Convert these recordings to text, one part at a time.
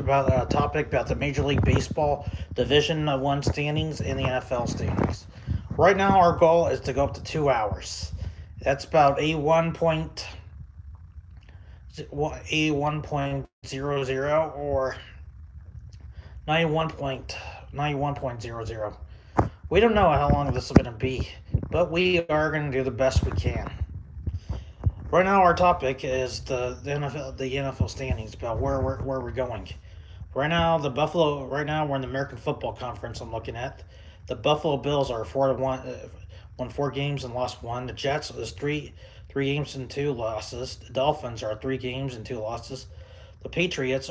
about a topic about the Major League Baseball Division One standings and the NFL standings. Right now, our goal is to go up to 2 hours. That's about a 1.00 or 91.00. We don't know how long this is going to be, but we are going to do the best we can. Right now, our topic is the NFL standings about where we're going. Right now we're in the American Football Conference. I'm looking at the Buffalo Bills are 4-1, won 4 games and lost one. The Jets is three games and 2 losses. The Dolphins are 3 games and 2 losses. The Patriots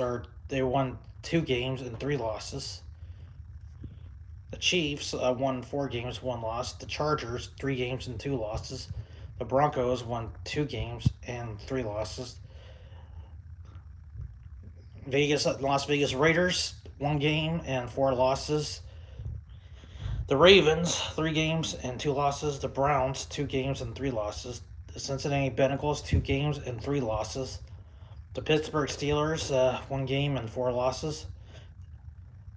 they won 2 games and 3 losses. The Chiefs won 4 games, 1 loss. The Chargers 3 games and 2 losses. The Broncos won 2 games and 3 losses. Las Vegas Raiders 1 game and 4 losses. The Ravens 3 games and 2 losses. The Browns 2 games and 3 losses. The Cincinnati Bengals 2 games and 3 losses. The Pittsburgh Steelers 1 game and 4 losses.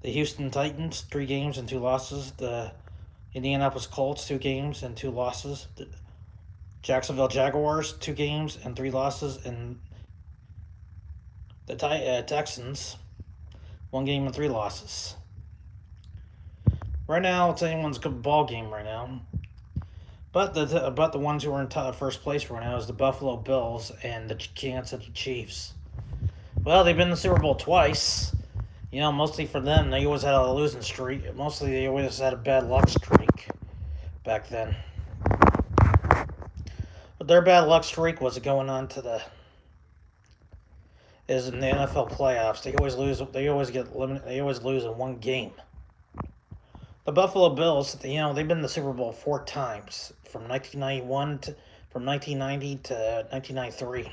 The Houston Titans 3 games and 2 losses. The Indianapolis Colts 2 games and 2 losses. The Jacksonville Jaguars 2 games and 3 losses, and the Texans 1 game and 3 losses. Right now, it's anyone's good ball game right now. But the ones who are in first place right now is the Buffalo Bills and the Kansas City Chiefs. Well, they've been in the Super Bowl twice. Mostly for them, they always had a losing streak. Mostly, they always had a bad luck streak back then. But their bad luck streak was going on to is in the NFL playoffs. They always lose. They always get limited. They always lose in 1 game. The Buffalo Bills, they've been in the Super Bowl 4 times from 1990 to 1993.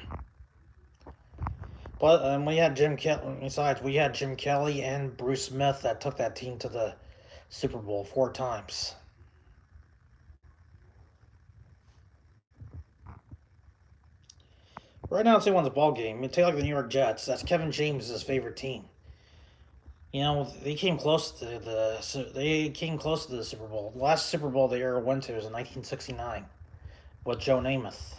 But we had Jim Kelly. Besides, we had Jim Kelly and Bruce Smith that took that team to the Super Bowl 4 times. Right now, it's anyone's ball game. Take like the New York Jets. That's Kevin James' favorite team. They came close to the Super Bowl. The last Super Bowl they ever went to was in 1969 with Joe Namath.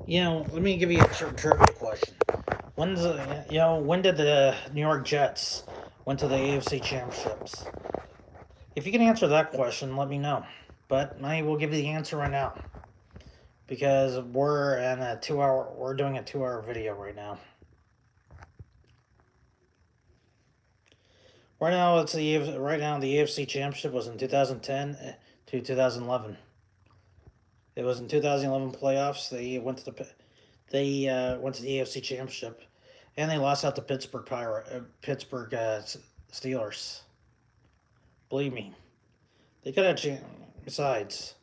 Let me give you a trivia question. When did the New York Jets went to the AFC Championships? If you can answer that question, let me know. But I will give you the answer right now because we're doing a 2-hour video right now. Right now, the AFC Championship was in 2010 to 2011. It was in 2011 playoffs. They went to the AFC Championship, and they lost out to Pittsburgh Steelers. Believe me, they could have changed. Besides,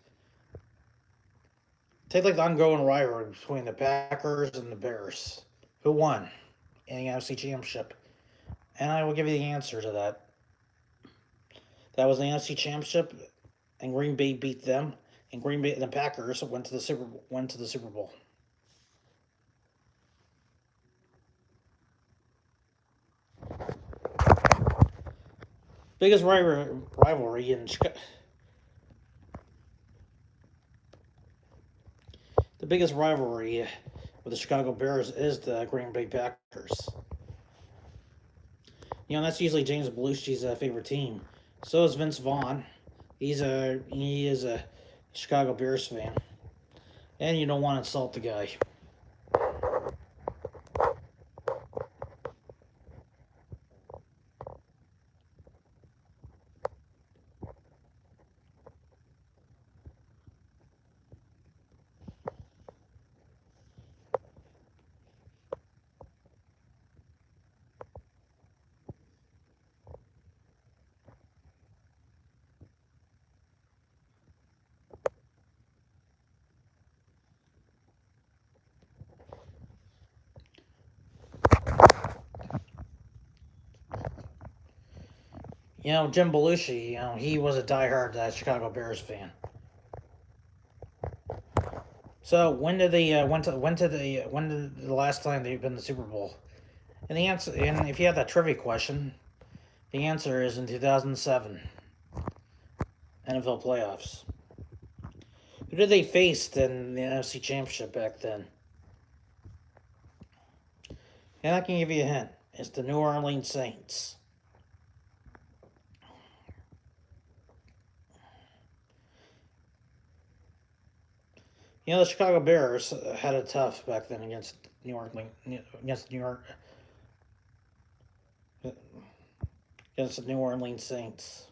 take like the ongoing rivalry between the Packers and the Bears. Who won in the NFC Championship? And I will give you the answer to that. That was the NFC Championship, and Green Bay beat them. And Green Bay and the Packers went to the Super Bowl. Biggest rivalry in the biggest rivalry with the Chicago Bears is the Green Bay Packers. That's usually James Belushi's favorite team. So is Vince Vaughn. He is a Chicago Bears fan, and you don't want to insult the guy. Jim Belushi, he was a diehard Chicago Bears fan. So when did the last time they've been to the Super Bowl? And the answer, and if you have that trivia question, the answer is in 2007 NFL playoffs. Who did they face in the NFC Championship back then? And I can give you a hint. It's the New Orleans Saints. The Chicago Bears had it tough back then against New York, against the New Orleans Saints.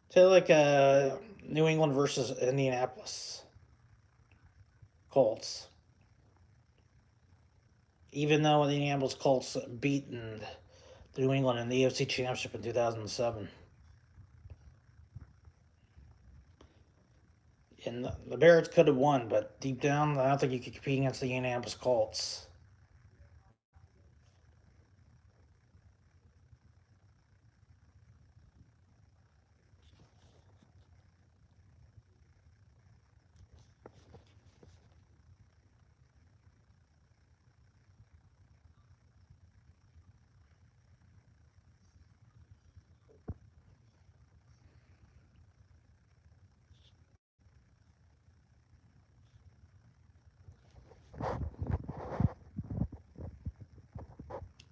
So like New England versus Indianapolis Colts. Even though the Indianapolis Colts beaten New England in the AFC Championship in 2007. And the Bears could have won, but deep down, I don't think you could compete against the Indianapolis Colts.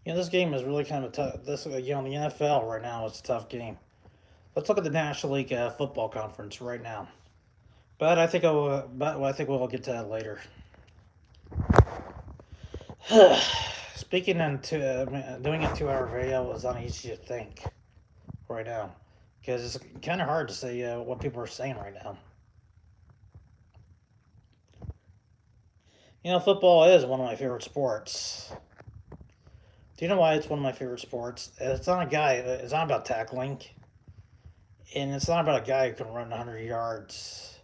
This game is really kind of tough. The NFL right now is a tough game. Let's look at the National League Football Conference right now. But I think we'll get to that later. Speaking doing a 2-hour video is uneasy to think right now because it's kind of hard to say what people are saying right now. Football is one of my favorite sports. Do you know why it's one of my favorite sports? It's not about tackling. And it's not about a guy who can run 100 yards.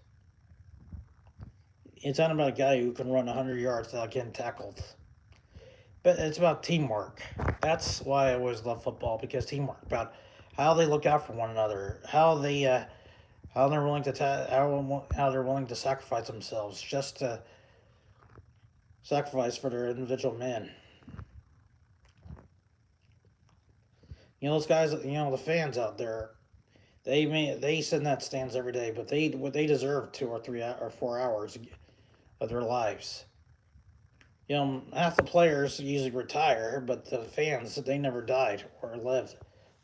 It's not about a guy who can run 100 yards without getting tackled. But it's about teamwork. That's why I always love football, because teamwork, about how they look out for one another, how they're willing to sacrifice themselves just to sacrifice for their individual men. Those guys, the fans out there, they sit in that stands every day, but they deserve 2 or 3 or 4 hours of their lives. Half the players usually retire, but the fans, they never died or lived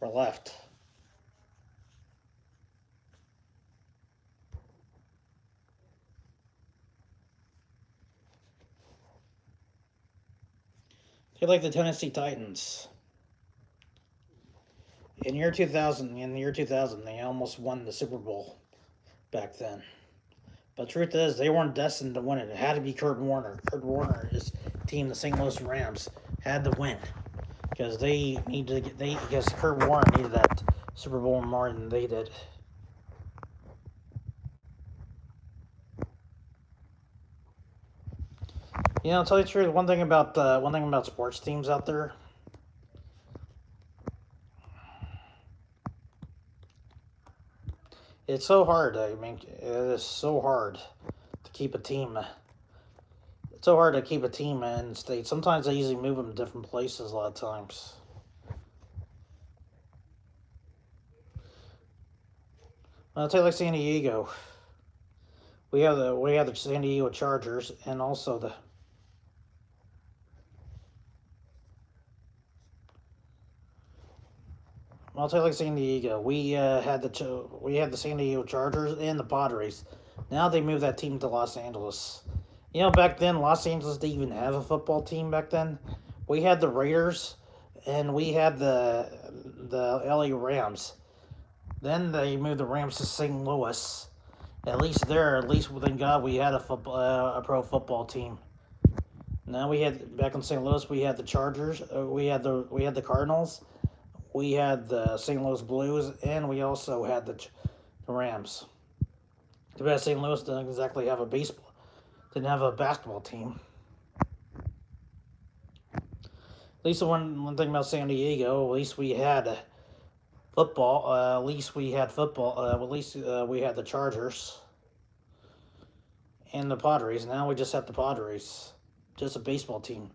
or left. They're like the Tennessee Titans. In the year 2000, they almost won the Super Bowl back then. But the truth is, they weren't destined to win it. It had to be Kurt Warner. Kurt Warner, his team, the St. Louis Rams, had to win because because Kurt Warner needed that Super Bowl more than they did. I'll tell you the truth. One thing about sports teams out there. It's so hard. It is so hard to keep a team. It's so hard to keep a team in state. Sometimes they usually move them to different places. A lot of times. I'll tell you, like San Diego. We have the San Diego Chargers, and also the. I'll tell you, like San Diego. We had the San Diego Chargers and the Padres. Now they moved that team to Los Angeles. Back then, Los Angeles didn't even have a football team back then. We had the Raiders, and we had the LA Rams. Then they moved the Rams to St. Louis. At least within God, we had a pro football team. Now back in St. Louis, we had the Chargers. We had the Cardinals. We had the St. Louis Blues, and we also had the Rams. The best St. Louis didn't exactly have a basketball team. At least the one thing about San Diego, at least we had football. At least we had football. At least we had the Chargers and the Padres. Now we just have the Padres, just a baseball team.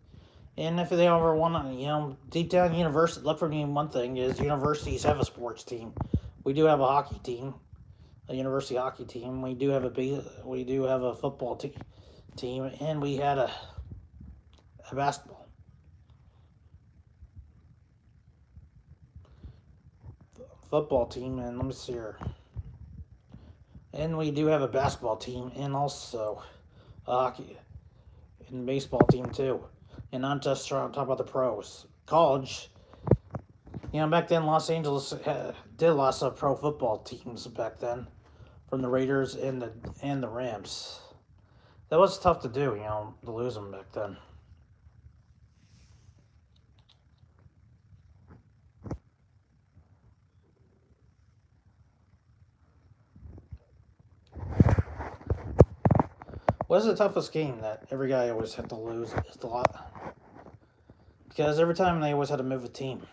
And if they ever want, deep down, university. Look for me. One thing is universities have a sports team. We do have a hockey team, a university hockey team. We do have a football team, and we had a basketball football team. And let me see here. And we do have a basketball team, and also a hockey and baseball team too. And not just trying to talk about the pros. College, back then Los Angeles did lots of pro football teams back then, from the Raiders and the Rams. That was tough to do, to lose them back then. What's the toughest game that every guy always had to lose? Is the lot because every time they always had to move a team.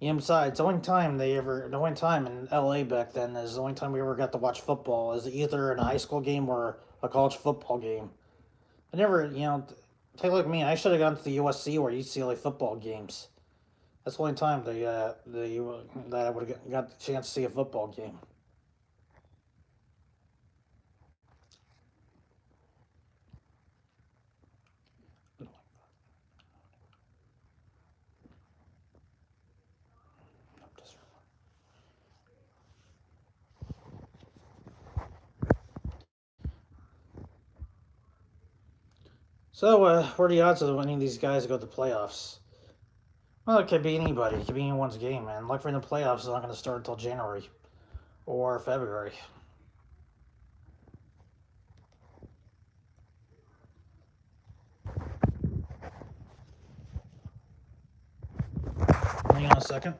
Besides, the only time in LA back then is the only time we ever got to watch football is either in a high school game or a college football game. I never, take a look at me. I should have gone to the USC or UCLA football games. That's the only time that I would have got the chance to see a football game. So, what are the odds of winning these guys to go to the playoffs? Well, it could be anybody. It could be anyone's game, man. Luck for the playoffs is not going to start until January or February. Hang on a second.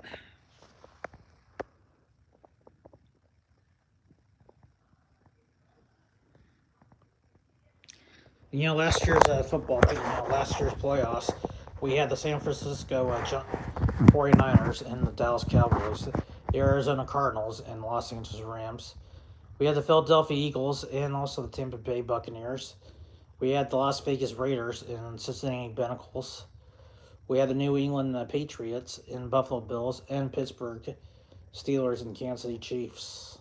Last year's football team, last year's playoffs, we had the San Francisco 49ers and the Dallas Cowboys, the Arizona Cardinals, and the Los Angeles Rams. We had the Philadelphia Eagles and also the Tampa Bay Buccaneers. We had the Las Vegas Raiders and Cincinnati Bengals. We had the New England Patriots and Buffalo Bills and Pittsburgh Steelers and Kansas City Chiefs.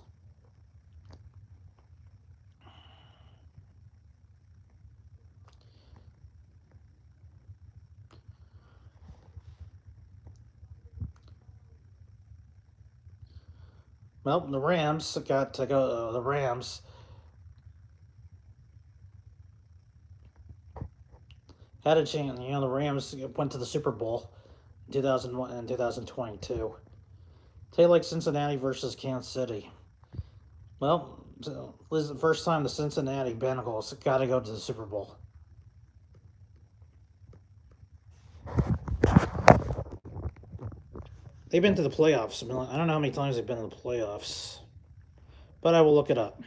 Well, the Rams got to go. The Rams had a chance. The Rams went to the Super Bowl in 2001 and 2022. Take like Cincinnati versus Kansas City. Well, this is the first time the Cincinnati Bengals got to go to the Super Bowl. They've been to the playoffs. I don't know how many times they've been to the playoffs, but I will look it up.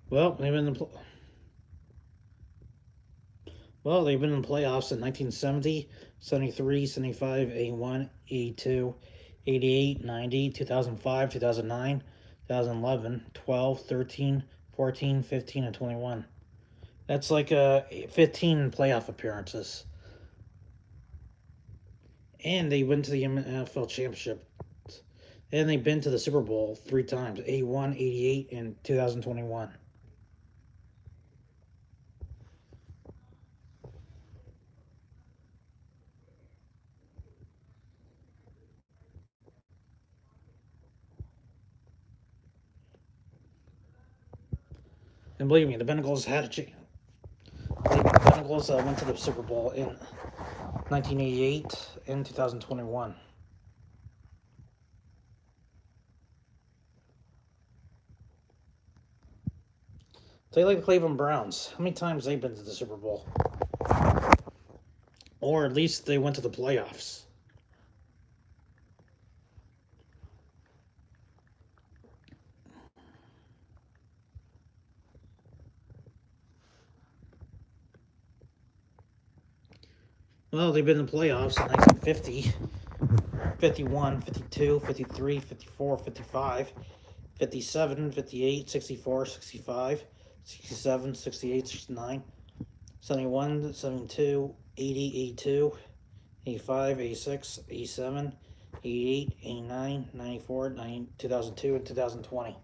Well, they've been in the they've been in the playoffs in 1970, 73, 75, 81, 82, 88, 90, 2005, 2009, 2011, 12, 13, 14, 15, and 21. That's like 15 playoff appearances. And they went to the NFL Championship. And they've been to the Super Bowl 3 times, 81, 88, and 2021. And believe me, the Bengals had a chance. The Bengals went to the Super Bowl in 1988 and 2021. They like the Cleveland Browns. How many times they've been to the Super Bowl? Or at least they went to the playoffs. Well, they've been in the playoffs in 1950, 51, 52, 53, 54, 55, 57, 58, 64, 65, 67, 68, 69, 71, 72, 80, 82, 85, 86, 87, 88, 89, 94, 2002, and 2020.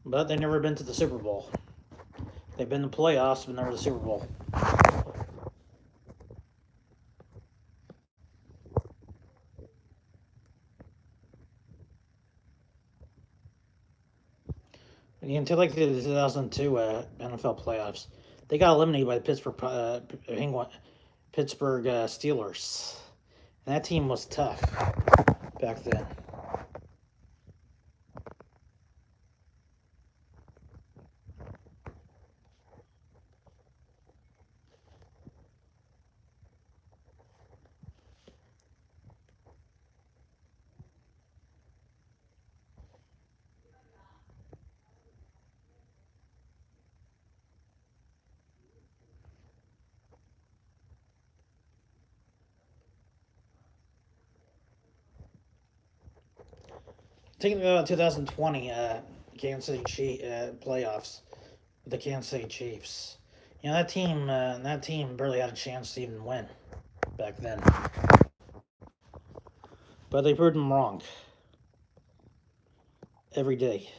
But they've never been to the Super Bowl. They've been in the playoffs, but never the Super Bowl. Until like the 2002 NFL playoffs, they got eliminated by the Pittsburgh Steelers, and that team was tough back then. Taking about 2020 Kansas City playoffs with the Kansas City Chiefs. You know that team barely had a chance to even win back then, but they proved them wrong every day.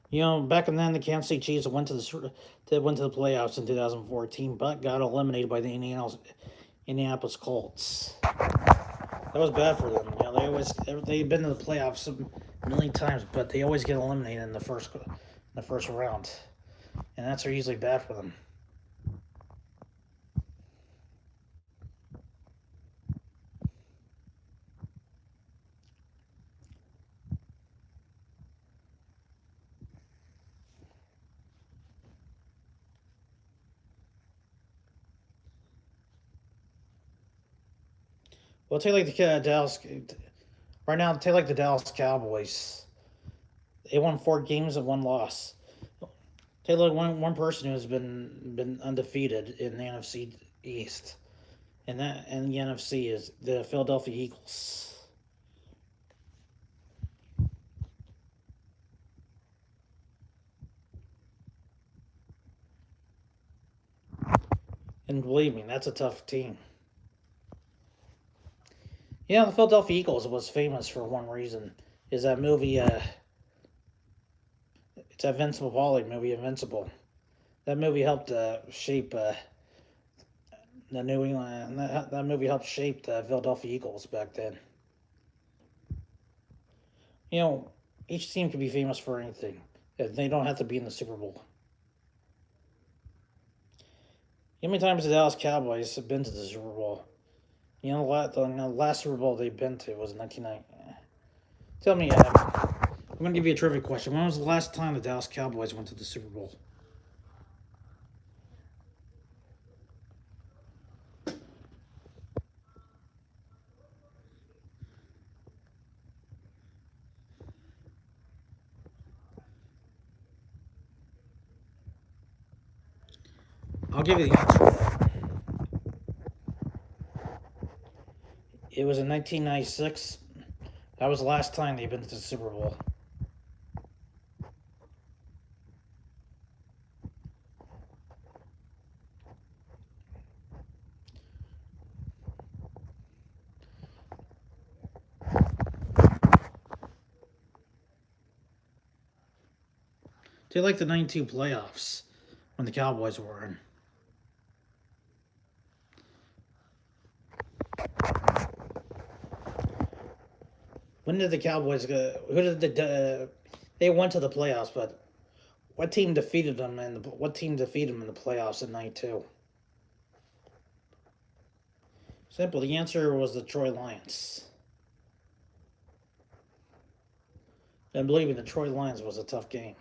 You know, back then the Kansas City Chiefs went to the playoffs in 2014, but got eliminated by the Indianapolis Colts. That was bad for them. You know, they've been to the playoffs a million times, but they always get eliminated in the first round, and that's usually bad for them. Well, take like the Dallas right now. Take like the Dallas Cowboys. They won 4 games and 1 loss. Take like one person who's been undefeated in the NFC East, and the NFC is the Philadelphia Eagles. And believe me, that's a tough team. Yeah, the Philadelphia Eagles was famous for one reason. Is that movie? It's that Vince Papale movie, Invincible. That movie helped shape the New England. That movie helped shape the Philadelphia Eagles back then. You know, each team can be famous for anything. They don't have to be in the Super Bowl. How many times the Dallas Cowboys have been to the Super Bowl? You know, the last Super Bowl they've been to was in 1990. Tell me, I'm going to give you a trivia question. When was the last time the Dallas Cowboys went to the Super Bowl? I'll give you the answer. It was in 1996. That was the last time they've been to the Super Bowl. They like the 92 playoffs when the Cowboys were in. When did the Cowboys go? Who did they went to the playoffs? But what team defeated them? And what team defeated them in the playoffs in '92? Simple. The answer was the Troy Lions. And believe me, the Troy Lions was a tough game.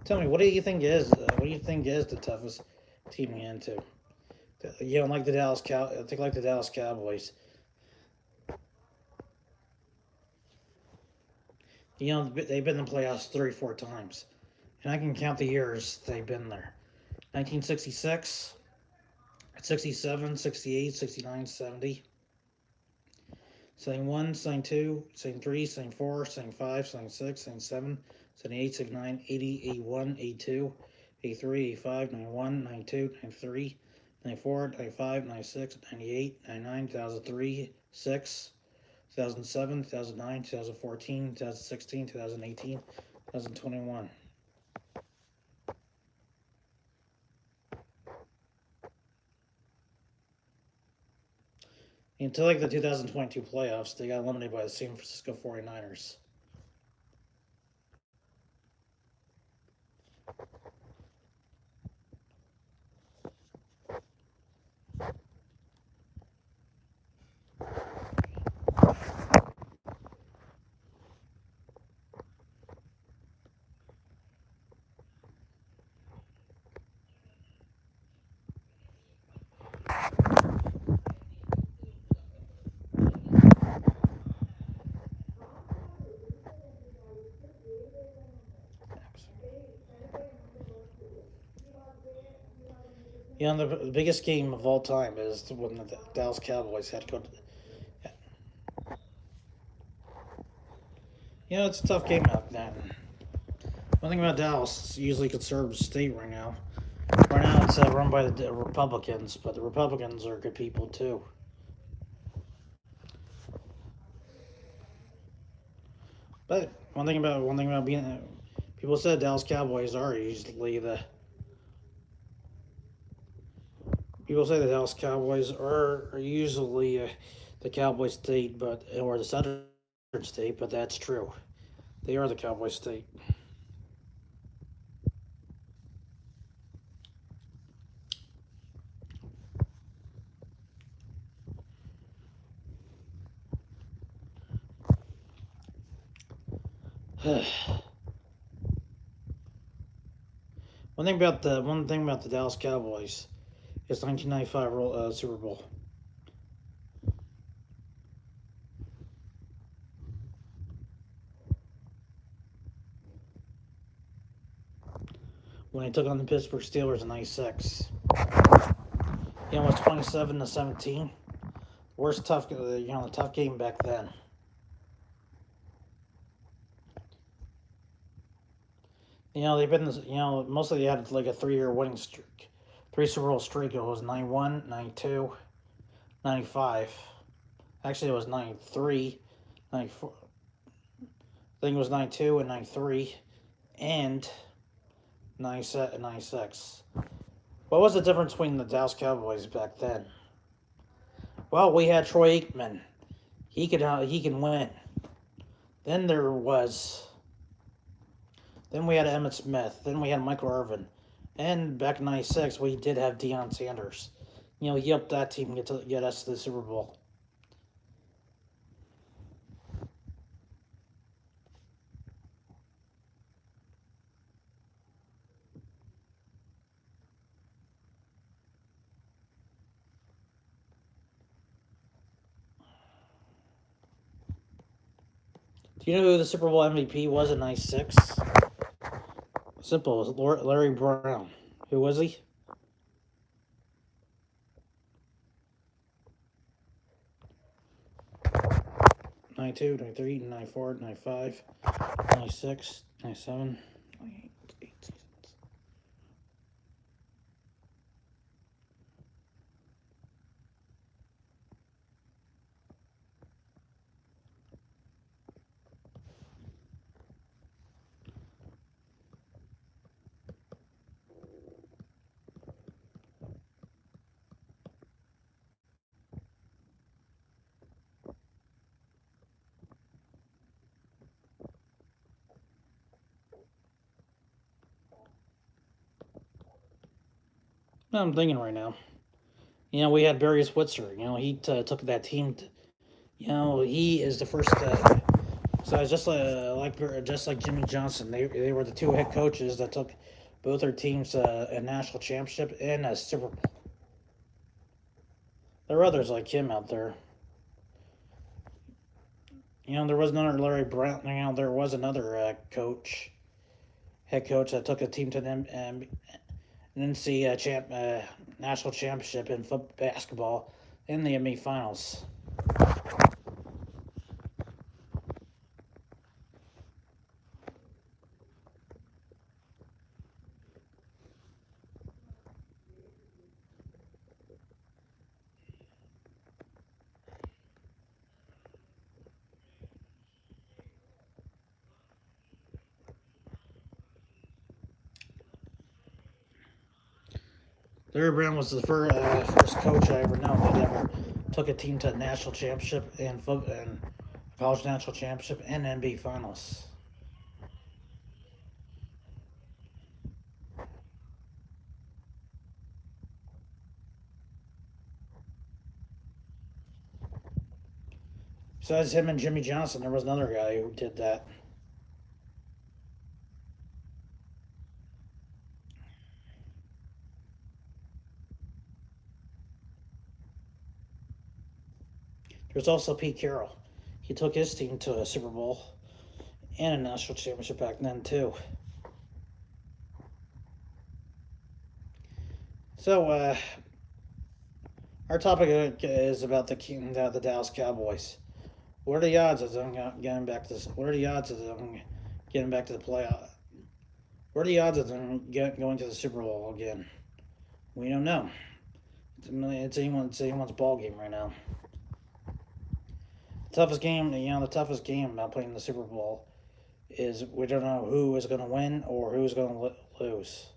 Tell me, what do you think is the toughest team to get into? You know, like the I think like the Dallas Cowboys. You know, they've been in the playoffs 34 times, and I can count the years they've been there: 1966, 67, 68, 69, 70. 71, 72, 73, 74, 75, 76, 77, 78, 79, 80, 81, 82, 83, 85, 91, 92, 93, 94, 95, 96, 98, 99, 2003, 6, 2007, 2009, 2014, 2016, 2018, 2021. Until like the 2022 playoffs, they got eliminated by the San Francisco 49ers. You know, the biggest game of all time is when the Dallas Cowboys had to go to. You know, it's a tough game out there. One thing about Dallas, it's usually conservative state right now. Right now, it's run by the Republicans, but the Republicans are good people too. But one thing about being people said Dallas Cowboys are usually the people say the Dallas Cowboys are usually the Cowboy state, but or the Southern state, but that's true. They are the Cowboy state. One thing about the Dallas Cowboys is 1995 Super Bowl. When they took on the Pittsburgh Steelers in '96. You know, it was 27-17. Worst tough, the tough game back then. You know, they've been, mostly they had like a 3-year winning streak. 3 Super Bowl streak. It was 91, 92, 95. Actually, it was 93, 94. I think it was 92 and 93, and 96. What was the difference between the Dallas Cowboys back then? Well, we had Troy Aikman. He can win. Then there was. Then we had Emmett Smith. Then we had Michael Irvin. And back in '96, we did have Deion Sanders. You know, he helped that team get us to the Super Bowl. Do you know who the Super Bowl MVP was in '96? Simple. It was Larry Brown. Who was he? '92, '93, '94, '95, '96, '97, '98, 8 seasons. I'm thinking right now. We had Barry Switzer. He took that team. He is the first. So it's just like Jimmy Johnson. They were the two head coaches that took both their teams a national championship and a Super Bowl. There are others like him out there. There was another Larry Brown. There was another head coach that took a team to them and NC national championship in basketball in the NBA finals. Larry Brown was the first coach I ever known that ever took a team to a national championship and college national championship and NBA finals. Besides him and Jimmy Johnson, there was another guy who did that. There's also Pete Carroll. He took his team to a Super Bowl and a national championship back then too. So our topic is about the Dallas Cowboys. What are the odds of them getting back to this? What are the odds of them getting back to the playoff? What are the odds of them going to the Super Bowl again? We don't know. It's anyone's ball game right now. The toughest game about playing the Super Bowl is we don't know who is going to win or who's going to lose.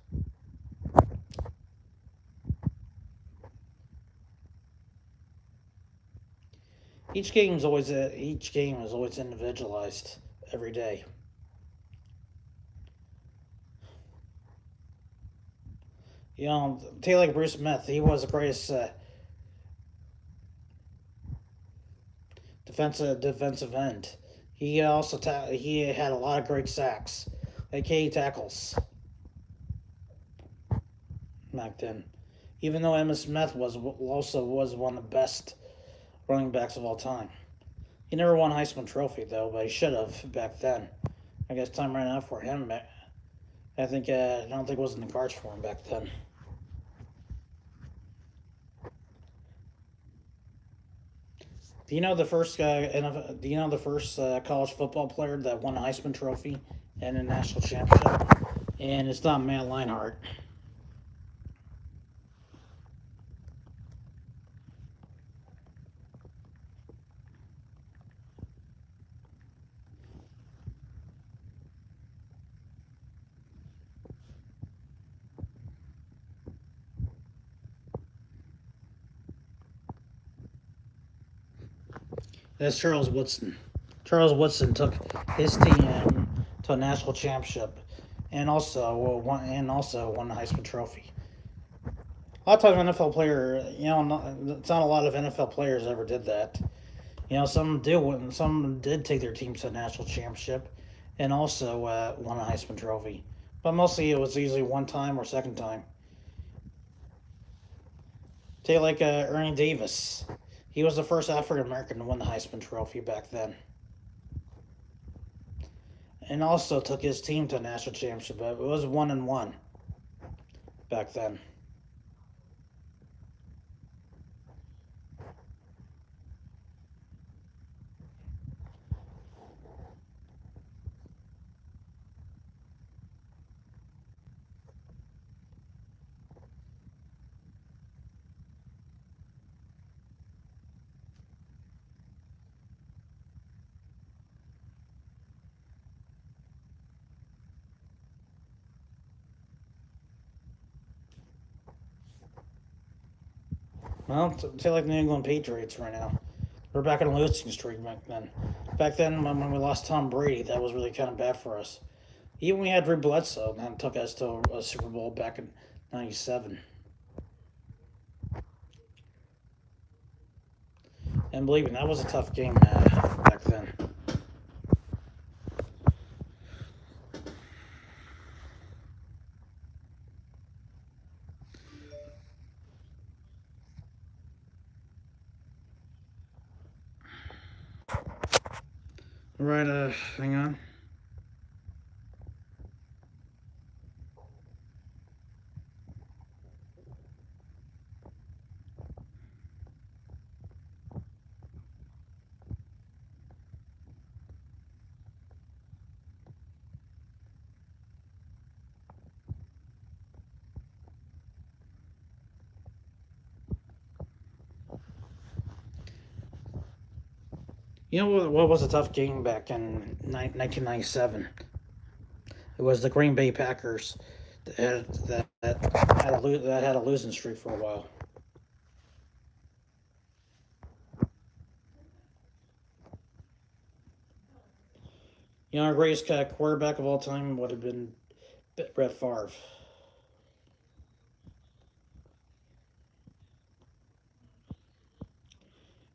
Each game is always individualized every day. Take like Bruce Smith. He was the greatest defensive end. He had a lot of great sacks, aka tackles back then. Even though Emmitt Smith was one of the best running backs of all time. He never won Heisman Trophy though, but he should have back then. I guess time ran out for him. I don't think it was in the cards for him back then. Do you know the first college football player that won a Heisman Trophy and a national championship? And it's not Matt Leinart. That's Charles Woodson. Charles Woodson took his team to a national championship, and also won the Heisman Trophy. A lot of times, NFL player, it's not a lot of NFL players ever did that. Some did take their teams to a national championship, and also won a Heisman Trophy. But mostly it was usually one time or second time. Take like Ernie Davis. He was the first African American to win the Heisman Trophy back then. And also took his team to a national championship. But it was 1-1 back then. Well, say like the New England Patriots right now. We're back on a losing streak back then. Back then, when we lost Tom Brady, that was really kind of bad for us. Even we had Drew Bledsoe, and that took us to a Super Bowl back in '97. And believe me, that was a tough game back then. Right, hang on. You know what was a tough game back in 1997? It was the Green Bay Packers that had a losing streak for a while. You know, our greatest quarterback of all time would have been Brett Favre.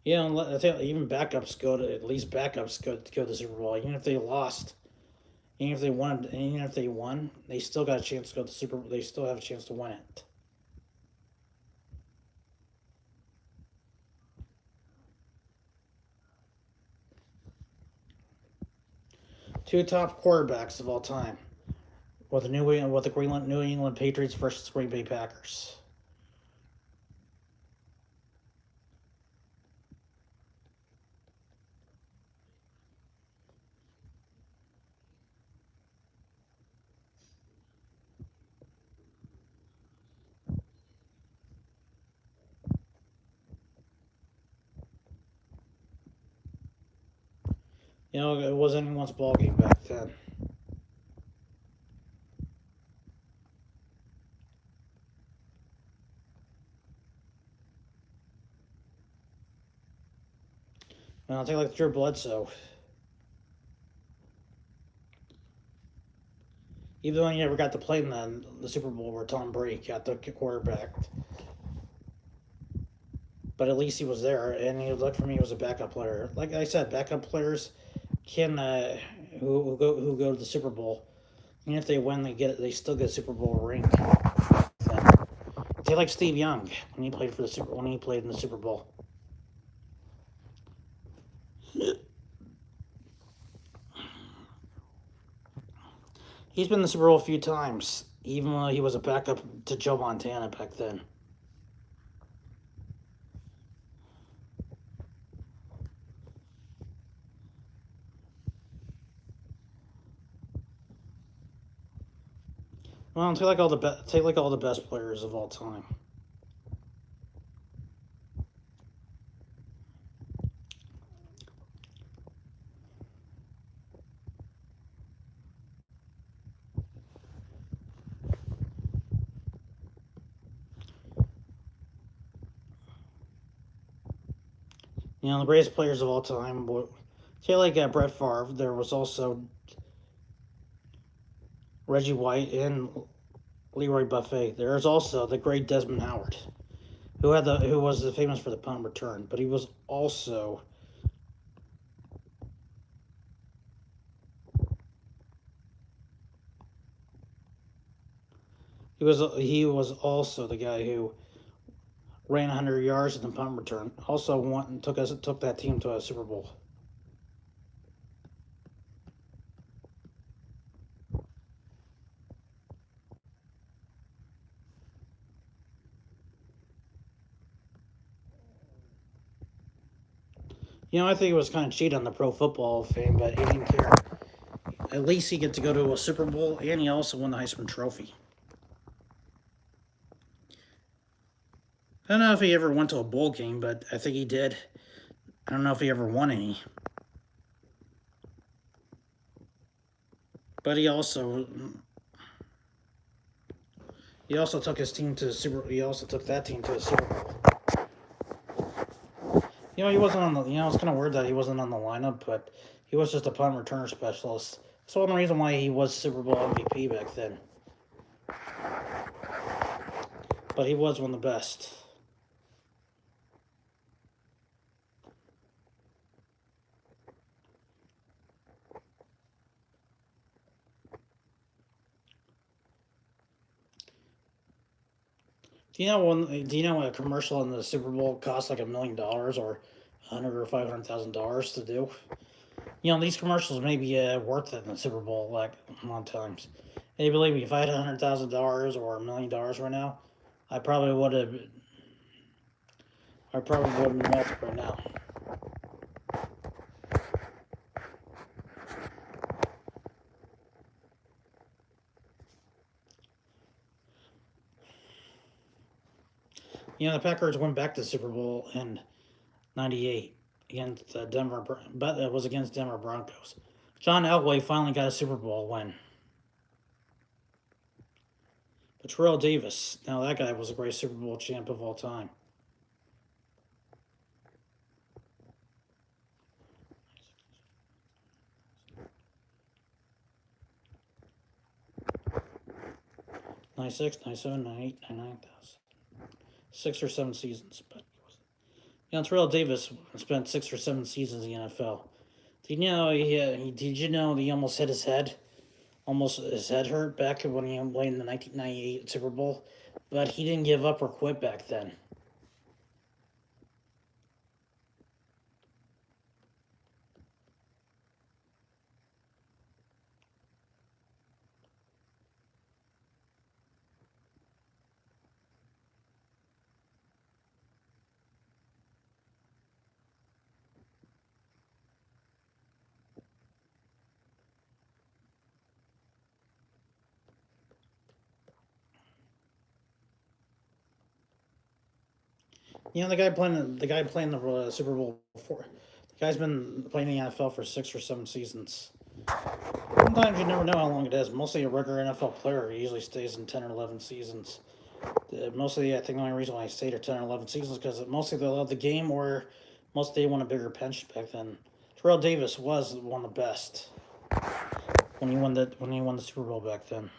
You know, I think even backups go to at least backups go to the Super Bowl, even if they lost. Even if they won, they still got a chance to go to the Super Bowl. They still have a chance to win it. Two top quarterbacks of all time, with the New England Patriots versus Green Bay Packers. You know, it was anyone's ball game back then. And I'll take like Drew Bledsoe. Even though he never got to play in the Super Bowl where Tom Brady got the quarterback. But at least he was there, and he looked for me was a backup player. Like I said, backup players can who go to the Super Bowl. Even if they win, they still get a Super Bowl ring. They like Steve Young when he played in the Super Bowl. He's been in the Super Bowl a few times, even though he was a backup to Joe Montana back then. Well, take like all the best players of all time. You know, the greatest players of all time. Say like Brett Favre. There was also Reggie White and Leroy Buffet. There's also the great Desmond Howard, who was famous for the punt return, but he was also he was also the guy who ran 100 yards in the punt return. Also took that team to a Super Bowl. You know, I think it was kind of cheat on the Pro Football Fame, but he didn't care. At least he get to go to a Super Bowl, and he also won the Heisman Trophy. I don't know if he ever went to a bowl game, but I think he did. I don't know if he ever won any. But he also took his team to the Super. He also took that team to the Super Bowl. You know, he wasn't on the. You know, it's kind of weird that he wasn't on the lineup, but he was just a punt returner specialist. That's one reason why he was Super Bowl MVP back then. But he was one of the best. Do you know a commercial in the Super Bowl costs like $1 million or 100 or $500,000 to do? These commercials may be worth it in the Super Bowl like a lot of times. Hey, believe me, if I had $100,000 or $1 million right now, I probably would have. I probably would have melted right now. The Packers went back to the Super Bowl in '98 against Denver, but it was against Denver Broncos. John Elway finally got a Super Bowl win. But Terrell Davis, now that guy was a great Super Bowl champ of all time. '96, '97, '98, '99, 6 or 7 seasons. But Terrell Davis spent 6 or 7 seasons in the NFL. Did you know he almost hit his head? Almost his head hurt back when he played in the 1998 Super Bowl, but he didn't give up or quit back then. The guy playing the Super Bowl before. The guy's been playing the NFL for 6 or 7 seasons. Sometimes you never know how long it is. Mostly a regular NFL player usually stays in 10 or 11 seasons. Mostly, I think the only reason why I stayed at 10 or 11 seasons is because mostly they love the game or mostly they want a bigger pension back then. Terrell Davis was one of the best when he won the Super Bowl back then.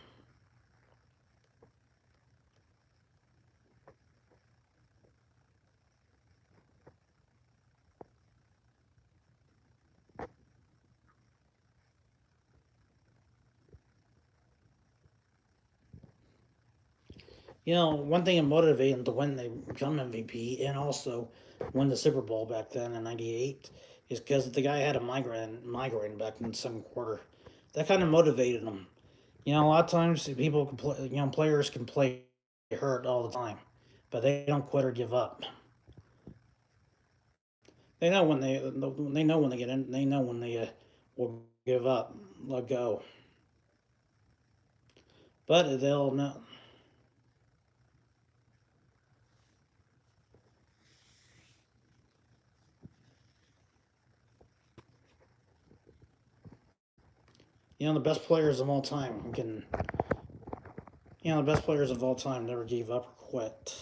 One thing that motivated him to win, they become MVP and also win the Super Bowl back then in '98 is because the guy had a migraine back in the second quarter. That kind of motivated him. A lot of times people can play, players can play hurt all the time, but they don't quit or give up. They know when they know when they get in. They know when they will give up, let go. But they'll know. The best players of all time can. The best players of all time never gave up or quit.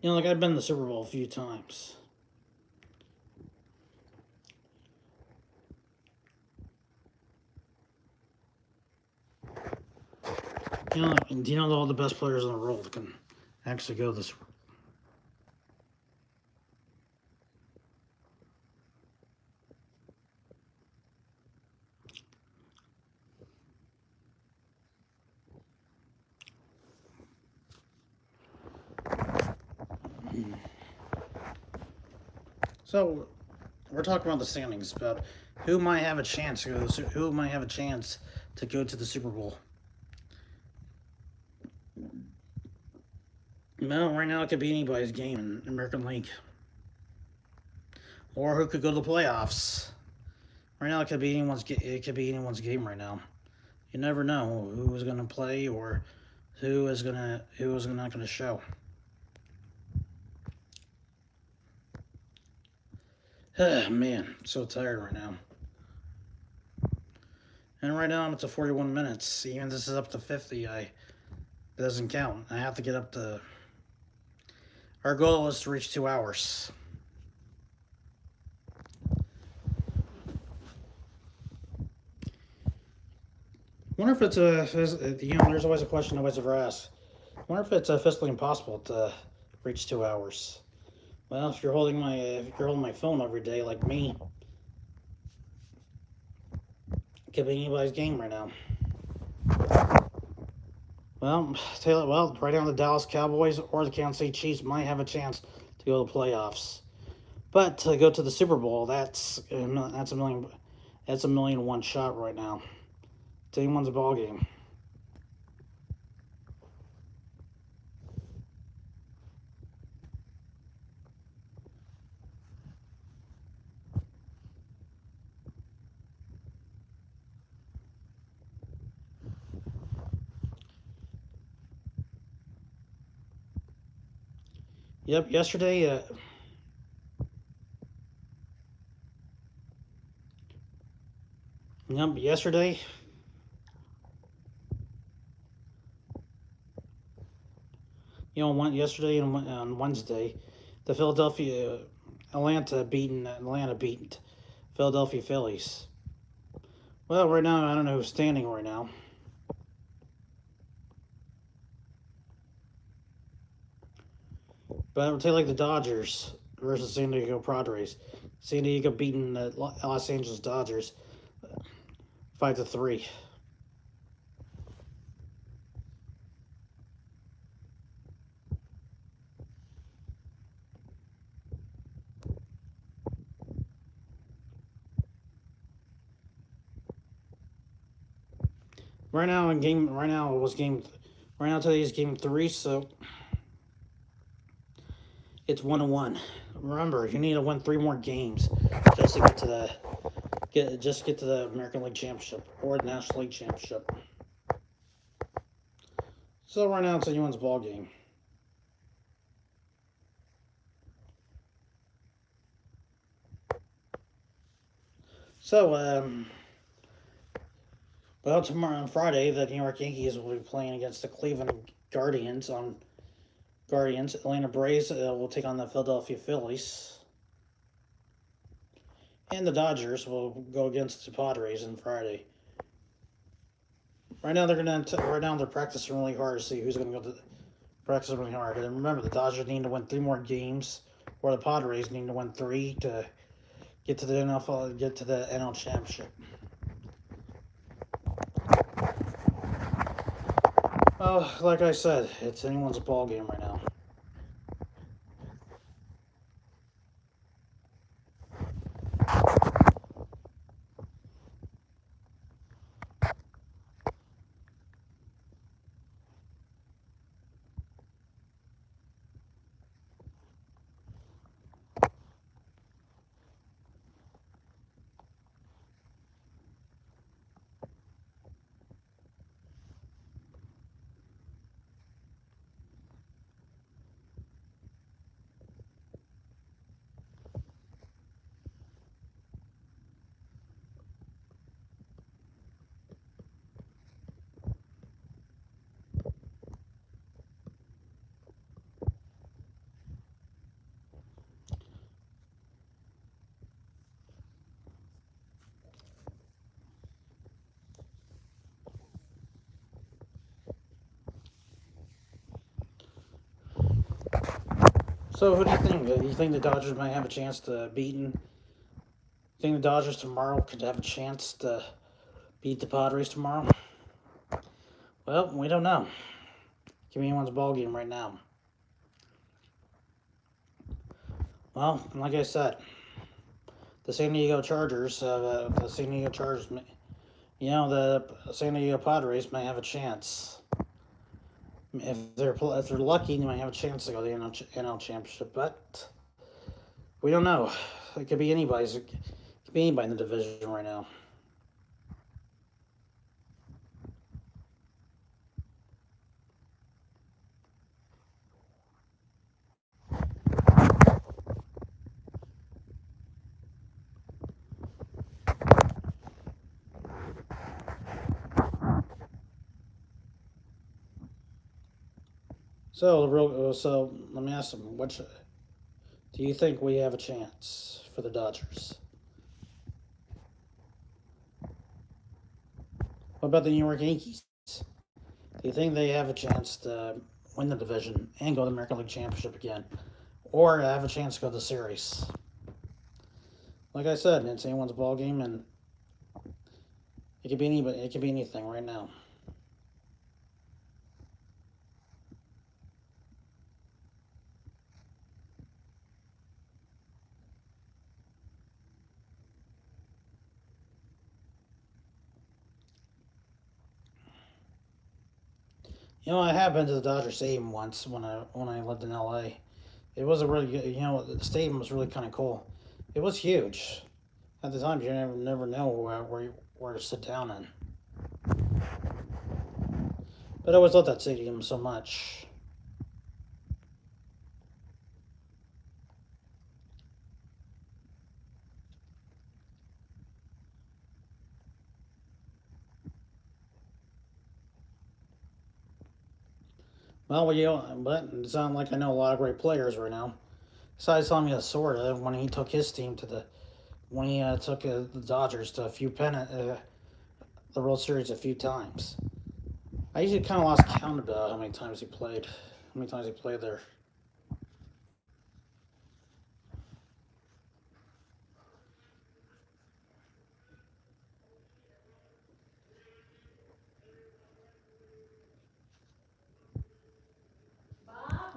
Like I've been in the Super Bowl a few times. Do you know all the best players in the world can actually go this? So we're talking about the standings, about who might have a chance to go. Who might have a chance to go to the Super Bowl? No, right now it could be anybody's game in the American League, or who could go to the playoffs. Right now it could be anyone's. It could be anyone's game right now. You never know who is going to play or who is not going to show. Man, I'm so tired right now. And right now I'm up to 41 minutes. Even this is up to 50. It doesn't count. I have to get up to. Our goal is to reach 2 hours. Wonder if it's there's always a question nobody's ever asked. Wonder if it's physically impossible to reach 2 hours. Well, if you're holding my phone every day like me, it could be anybody's game right now. Well, right now the Dallas Cowboys or the Kansas City Chiefs might have a chance to go to the playoffs. But to go to the Super Bowl, that's a million and one shot right now. It's anyone's ball game. Yep, yesterday, yesterday and on Wednesday, the Atlanta beat Philadelphia Phillies. Well, right now I don't know who's standing right now, but I would say like the Dodgers versus San Diego Padres. San Diego beating the Los Angeles Dodgers 5-3. Right now today is game three, so it's 1-1. Remember, you need to win three more games just to get to the American League Championship or the National League Championship. So right now it's anyone's ball game. So tomorrow on Friday, the New York Yankees will be playing against the Cleveland Guardians. Atlanta Braves will take on the Philadelphia Phillies, and the Dodgers will go against the Padres on Friday. Right now they're practicing really hard to see who's going to go to practice really hard. And remember, the Dodgers need to win three more games, or the Padres need to win three to get to the NL Championship. Oh, like I said, it's anyone's ball game right now. So who do you think? Do you think the Dodgers might have a chance to think the Dodgers tomorrow could have a chance to beat the Padres tomorrow? Well, we don't know. Give me anyone's ball game right now. Well, like I said, the San Diego Chargers, the San Diego Chargers, the San Diego Padres may have a chance. If they're lucky, they might have a chance to go to the NL Championship, but we don't know. It could be anybody in the division right now. So let me ask them. Do you think we have a chance for the Dodgers? What about the New York Yankees? Do you think they have a chance to win the division and go to the American League Championship again, or have a chance to go to the series? Like I said, it's anyone's ball game, and it could be anybody. It could be anything right now. I have been to the Dodger Stadium once when I lived in LA. It was a really good, the stadium was really kind of cool. It was huge. At the time, you never know where to sit down in. But I always loved that stadium so much. Well, but it sounds like I know a lot of great players right now. Besides Tommy Lasorda, when he took his team to when he took the Dodgers to the World Series a few times. I usually kind of lost count about how many times he played. How many times he played there.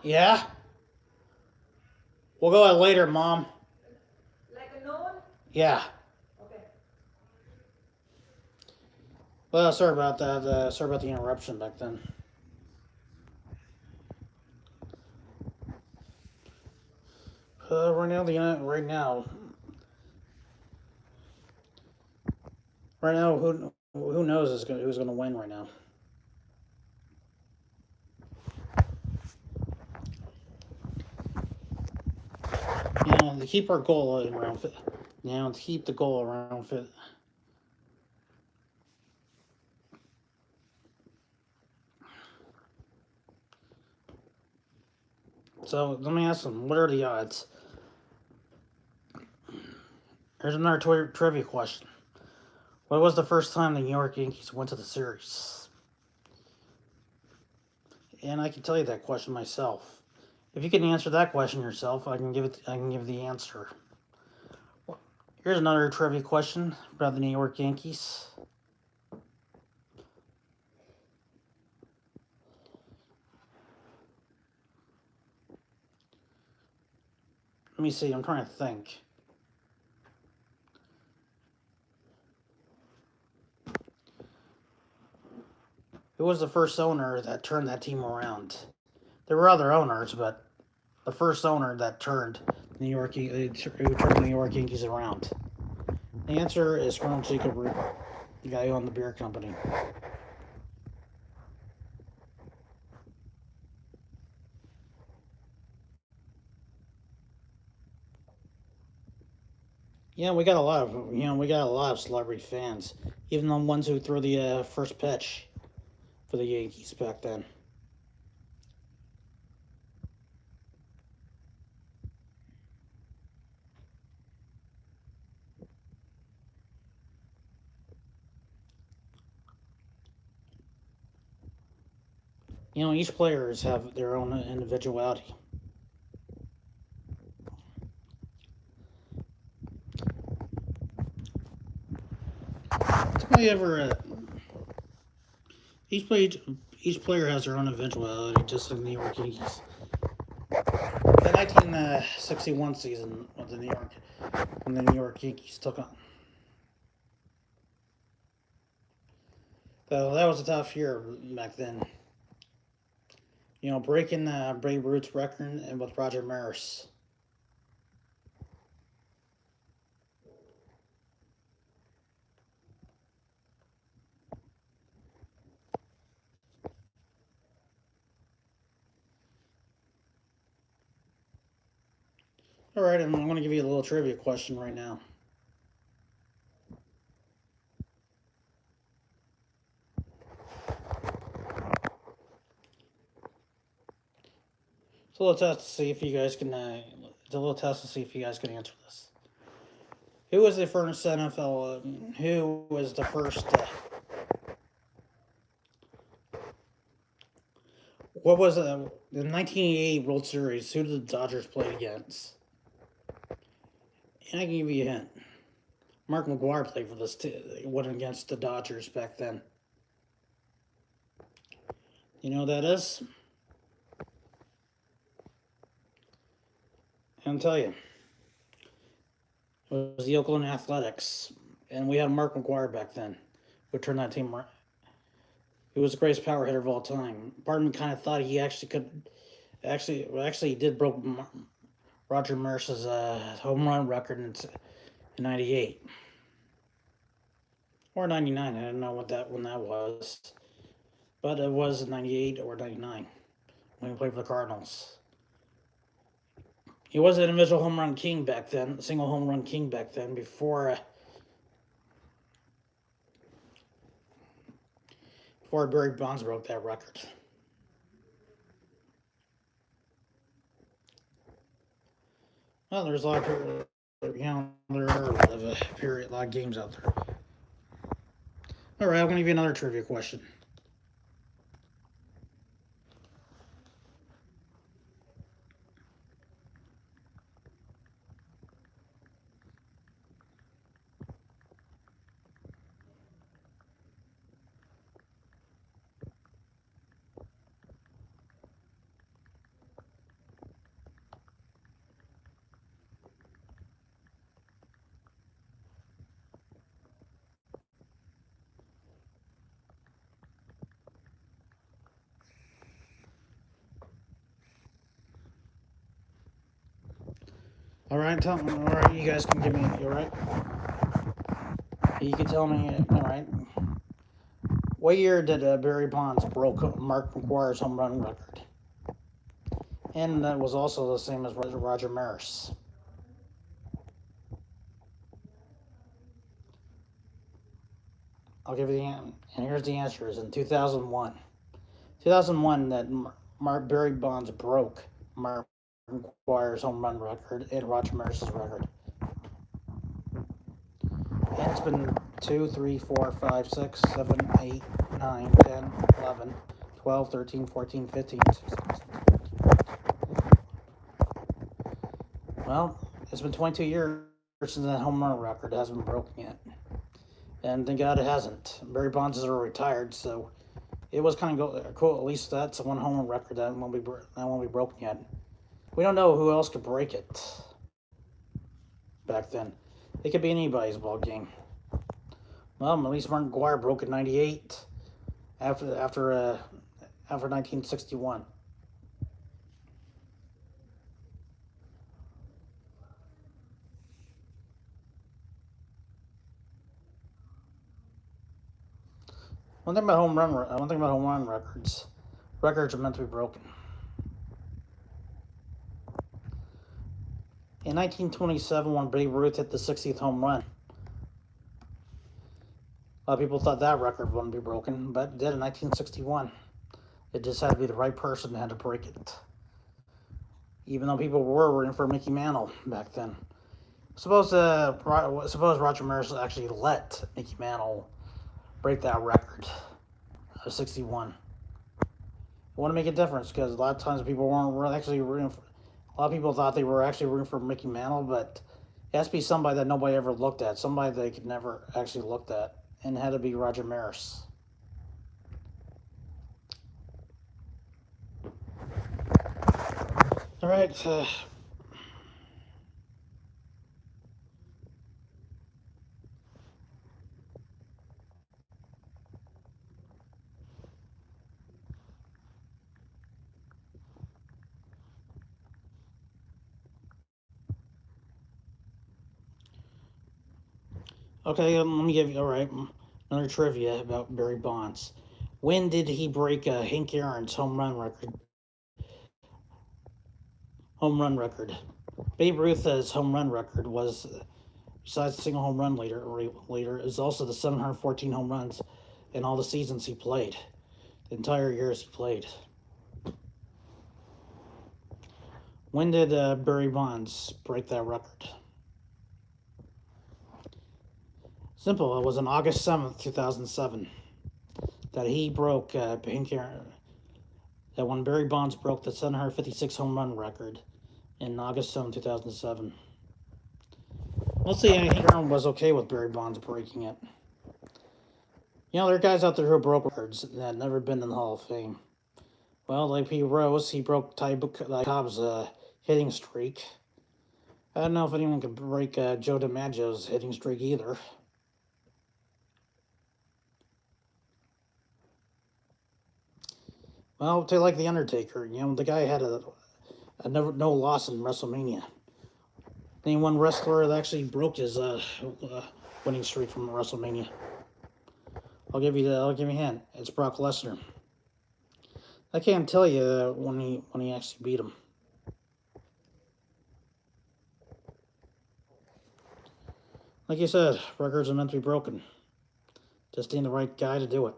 Yeah? We'll go out later, Mom. Like a noon? Yeah. Okay. Well, sorry about that. Sorry about the interruption back then. Right now, who knows who's going to win right now? To keep our goal around, to keep the goal around. So let me ask them, what are the odds? Here's another trivia question. What was the first time the New York Yankees went to the series? And I can tell you that question myself. If you can answer that question yourself, I can give the answer. Here's another trivia question about the New York Yankees. Let me see, I'm trying to think. Who was the first owner that turned that team around? There were other owners, but the first owner that turned the New York Yankees around. The answer is Colonel Jacob Root, the guy who owned the beer company. Yeah, we got a lot of celebrity fans, even the ones who threw the first pitch for the Yankees back then. Each players have their own individuality. Somebody ever each player has their own individuality, just like the New York Yankees. The 1961 season of when the New York Yankees took on. So that was a tough year back then. Breaking Babe Ruth's record and with Roger Maris. All right, I'm going to give you a little trivia question right now. It's a little test to see if you guys can. It's a little test to see if you guys can answer this. Who was the first NFL? Who was the first What was the 1988 World Series? Who did the Dodgers play against? And I can give you a hint. Mark McGwire played for this team. Went against the Dodgers back then. You know who that is? I'll tell you. It was the Oakland Athletics. And we had Mark McGwire back then, who turned that team around. He was the greatest power hitter of all time. Part of me kind of thought he actually could. Actually, he did broke Roger Maris's home run record in '98 or '99. I don't know when that was, but it was '98 or '99 when he played for the Cardinals. He was an individual home run king back then, single home run king back then. Before Barry Bonds broke that record. Well, there's a lot of there are a lot of a lot of games out there. All right, I'm gonna give you another trivia question. All right, all right, you guys can give me. All right, you can tell me. All right, what year did Barry Bonds broke Mark McGwire's home run record? And that was also the same as Roger Maris. I'll give you the answer, and here's the answer: is in 2001. 2001 that Barry Bonds broke Mark McGwire's home run record and Roger Maris's record. And it's been 2, 3, 4, 5, 6, 7, 8, 9, 10, 11, 12, 13, 14, 15, 16, 17. Well, it's been 22 years since that home run record hasn't been broken yet. And thank God it hasn't. Barry Bonds is already retired, so it was kind of cool. At least that's one home run record that won't be broken yet. We don't know who else could break it back then. It could be anybody's ball game. Well, at least Mark McGwire broke it '98 after 1961. One thing about home run records. Records are meant to be broken. In 1927, when Babe Ruth hit the 60th home run, a lot of people thought that record wouldn't be broken, but it did in 1961. It just had to be the right person that had to break it. Even though people were rooting for Mickey Mantle back then. Suppose Roger Maris actually let Mickey Mantle break that record of 61. It wouldn't make a difference because a lot of times people weren't actually rooting for. A lot of people thought they were actually rooting for Mickey Mantle, but it has to be somebody that nobody ever looked at, somebody they could never actually looked at, and it had to be Roger Maris. All right. Okay, let me give you, all right, another trivia about Barry Bonds. When did he break Hank Aaron's home run record? Babe Ruth's home run record was, besides the single home run later, is also the 714 home runs in all the seasons he played, the entire years he played. When did Barry Bonds break that record? Simple. It was on August 7th, 2007, that he broke Hank Aaron. that when Barry Bonds broke the 756 home run record in August 7, 2007. Mostly, I think everyone was okay with Barry Bonds breaking it. You know, there are guys out there who broke records that had never been in the Hall of Fame. Well, like Pete Rose, he broke Ty Cobb's hitting streak. I don't know if anyone could break Joe DiMaggio's hitting streak either. Well, they like The Undertaker. You know, the guy had no loss in WrestleMania. Name one wrestler that actually broke his winning streak from WrestleMania. I'll give you a hint. It's Brock Lesnar. I can't tell you when he actually beat him. Like you said, records are meant to be broken. Just need the right guy to do it.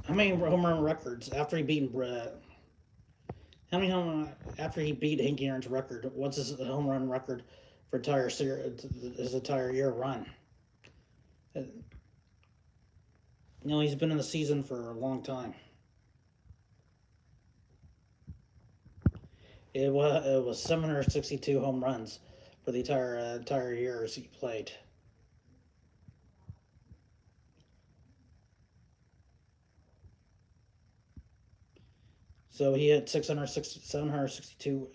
How many home run records after he beat How many home after he beat Hank Aaron's record? What's his home run record for his entire year run? You know, he's been in the season for a long time. It was 762 home runs for the entire years he played. So he had 762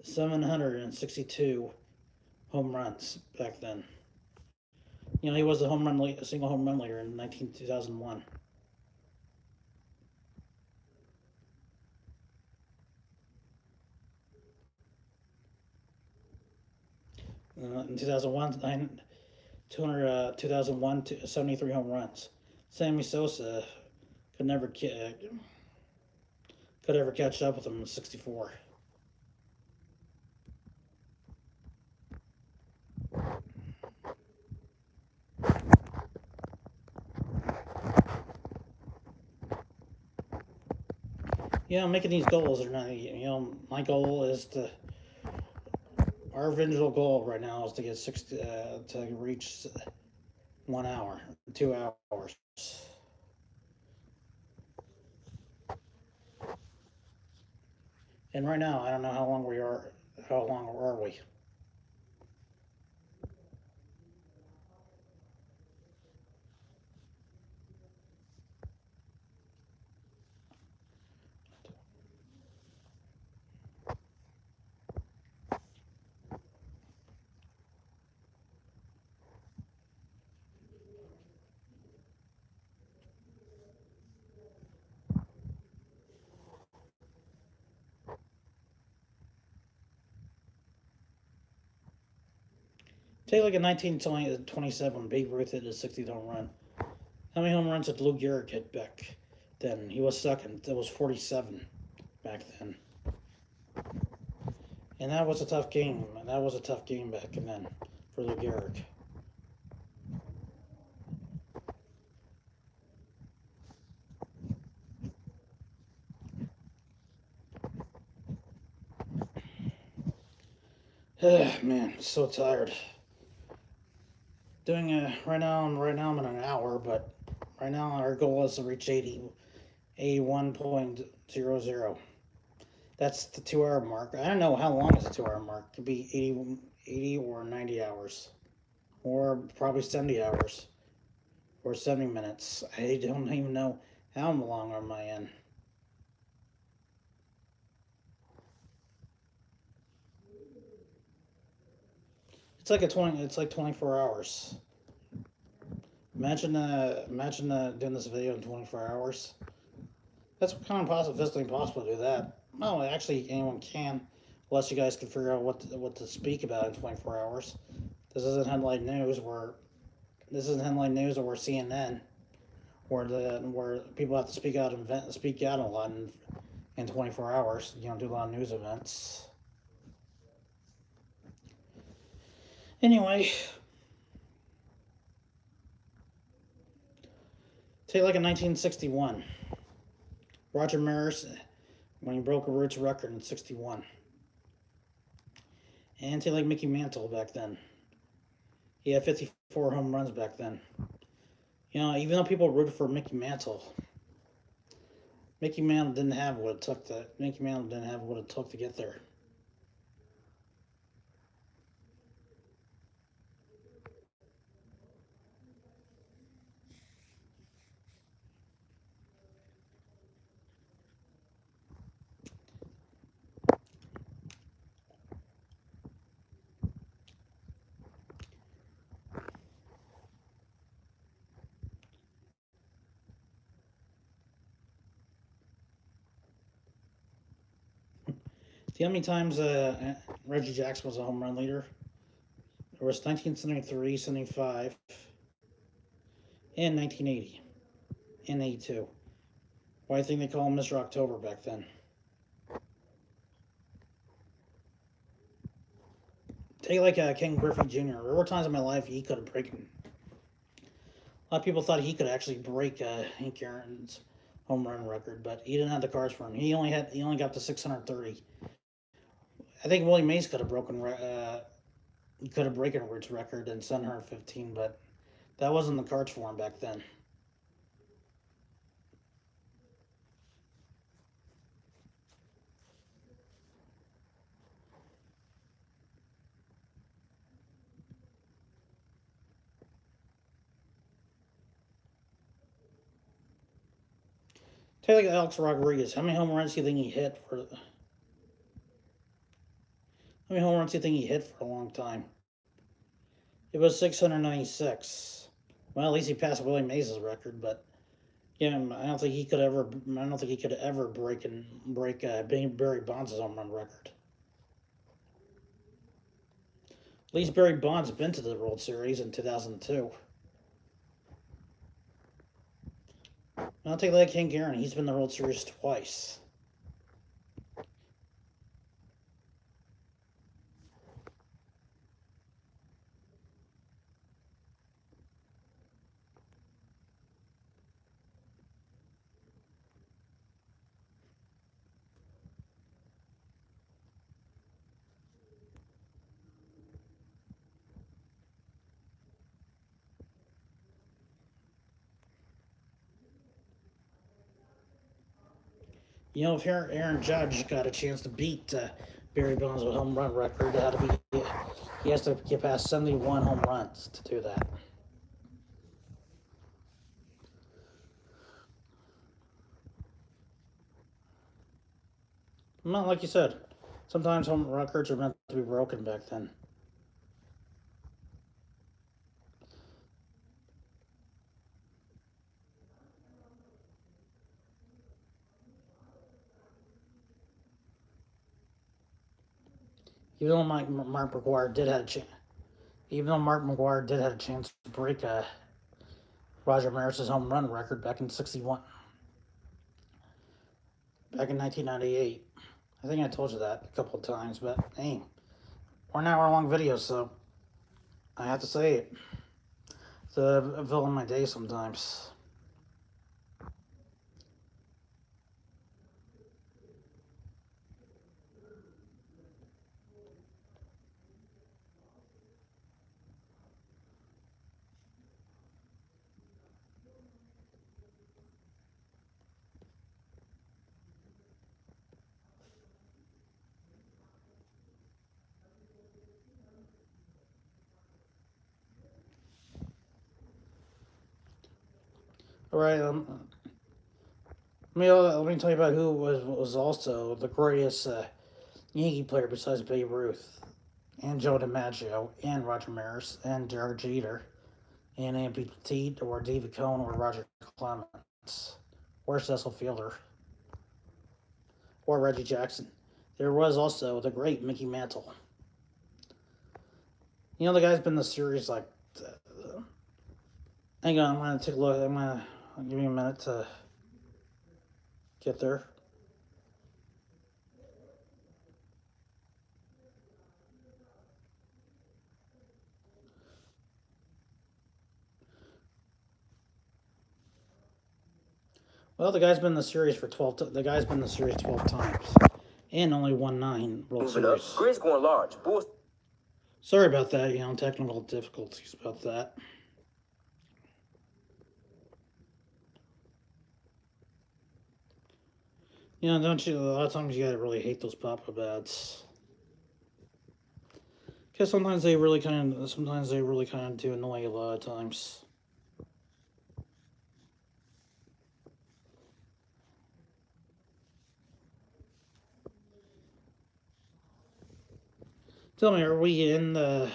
762 home runs back then. You know, he was a single home run leader in 2001. In 2001, 2001 to 73 home runs. Sammy Sosa could ever catch up with him in 64. You know, making these goals are not. You know, my goal is to. Our eventual goal right now is to get to reach 1 hour, 2 hours. And right now, I don't know how long we are. How long are we? Take like a 1927, Babe Ruth hit his 60th home run. How many home runs did Lou Gehrig hit back then? He was second. That was 47 back then. And that was a tough game. That was a tough game back then for Lou Gehrig. Man, so tired. Doing right now. I'm in an hour, but right now our goal is to reach 81.00. That's the 2 hour mark. I don't know how long is the 2 hour mark. It could be 80 or 90 hours, or probably 70 hours, or 70 minutes. I don't even know how long am I in. It's like 24 hours. Imagine doing this video in 24 hours. That's kind of physically impossible to do that. Well, actually, anyone can, unless you guys can figure out what to speak about in 24 hours. This isn't headline news or CNN, where people have to speak out a lot in 24 hours. You know, do a lot of news events. Anyway, take like in 1961, Roger Maris when he broke a Roots record in '61, and take like Mickey Mantle back then. He had 54 home runs back then. You know, even though people rooted for Mickey Mantle, Mickey Mantle didn't have what it took to. Mickey Mantle didn't have what it took to get there. See how many times Reggie Jackson was a home run leader? There was 1973, 75, and 1980, and 82. Why do you think they call him Mr. October back then? Take like Ken Griffey Jr. There were times in my life he could have broken. A lot of people thought he could actually break Hank Aaron's home run record, but he didn't have the cards for him. He only got to 630. I think Willie Mays could have broken Roots record in 715, but that wasn't the cards for him back then. Take like Alex Rodriguez. How many home runs do you think he hit for? How many home runs do you think he hit for a long time? It was 696. Well, at least he passed Willie Mays' record, but yeah, I don't think he could ever. I don't think he could ever break Barry Bonds' home run record. At least Barry Bonds been to the World Series in 2002. I'll take like Hank Aaron. He's been to the World Series twice. You know, if Aaron Judge got a chance to beat Barry Bonds with a home run record, he has to get past 71 home runs to do that. Not like you said. Sometimes home records are meant to be broken back then. Even though Mark McGwire did have a chance, even though Mark McGwire did have a chance to break Roger Maris's home run record back in '61, back in 1998. I think I told you that a couple of times, but hey, we're an hour-long video, so I have to say it. It's a fill in my day sometimes. All right, let me tell you about who was also the greatest Yankee player besides Babe Ruth, and Joe DiMaggio, and Roger Maris, and Derek Jeter, and Andy Pettit, or David Cohn, or Roger Clemens, or Cecil Fielder, or Reggie Jackson. There was also the great Mickey Mantle. You know, the guy's been in the series like. Hang on, I'm gonna take a look. Give me a minute to get there. Well, the guy's been in the series for 12. The guy's been in the series 12 times, and only won 9 World Moving up, Series. Grizz going large. Bulls. Sorry about that. Technical difficulties about that. Don't you? A lot of times you gotta really hate those pop-up ads, because sometimes they really kind of do annoy you a lot of times. Tell me, are we in the?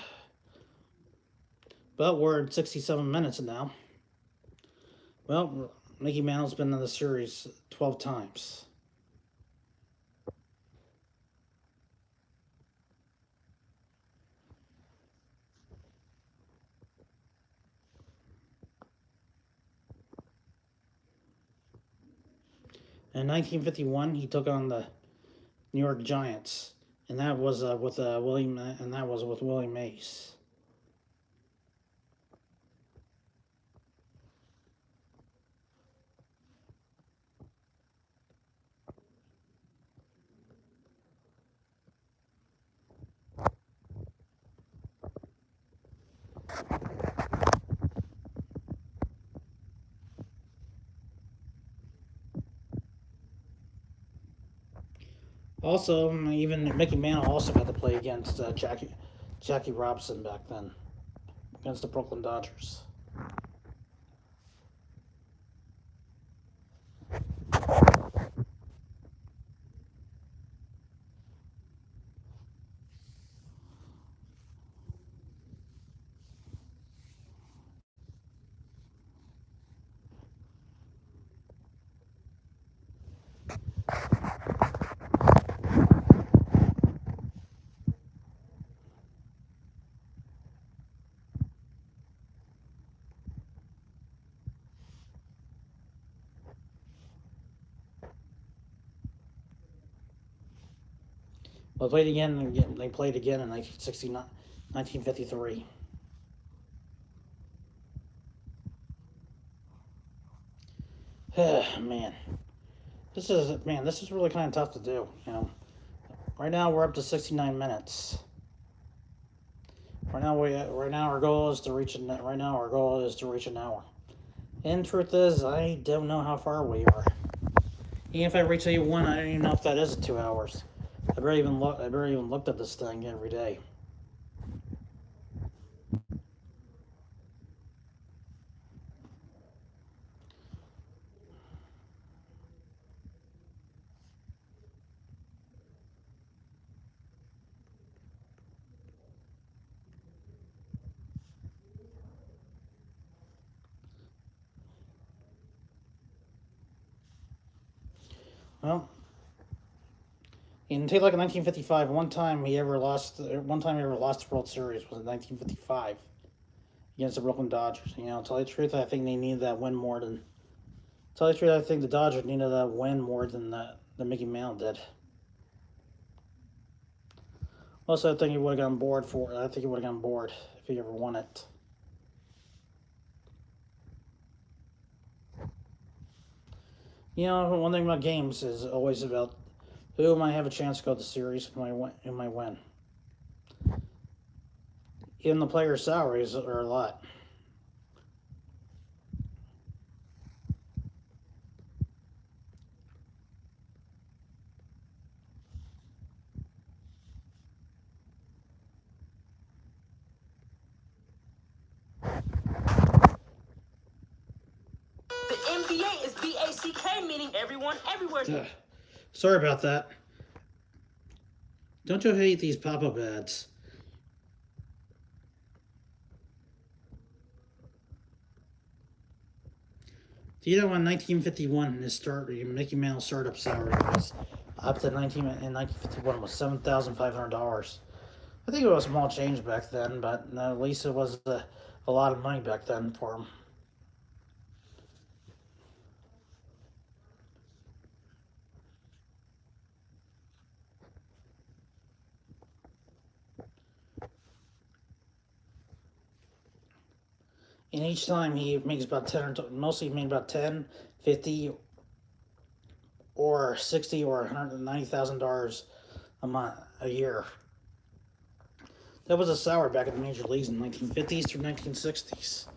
Well, we're at 67 minutes now. Well, Mickey Mantle's been in the series 12 times. In 1951, he took on the New York Giants, and that was with Willie Mays. Also, even Mickey Mantle also got to play against Jackie Robinson back then, against the Brooklyn Dodgers. Well, they played again in 1953. Man, this is really kind of tough to do. Right now we're up to 69 minutes. Right now our goal is to reach an hour. And truth is, I don't know how far we are. Even if I reach 81, I don't even know if that is 2 hours. I barely even looked at this thing every day. Well, in take like 1955, one time he ever lost the World Series was in 1955 against the Brooklyn Dodgers. To tell you the truth, I think they needed that win more than. Tell you the truth, I think the Dodgers needed that win more than the Mickey Mantle did. Also, I think he would have gotten bored if he ever won it. One thing about games is always about who might have a chance to go to the series, who might win. Even the players' salaries are a lot. The NBA is BACK, meaning everyone, everywhere. Sorry about that. Don't you hate these pop-up ads? Do you know in 1951 Mickey Mantle's startup salary was up to 1951 was $7,500. I think it was small change back then, but at least it was a lot of money back then for him. And each time he makes about 10, mostly made about 10, 50, or $60,000 or $190,000 a year. That was a salary back in the major leagues in the 1950s through 1960s.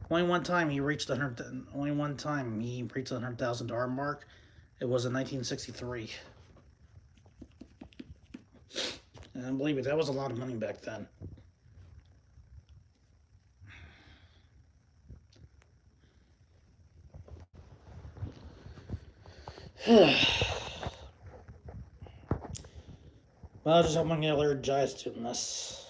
Only one time he reached the $100,000 mark. It was in 1963. And believe me, that was a lot of money back then. Well, just hope I can get Larry Giles doing this.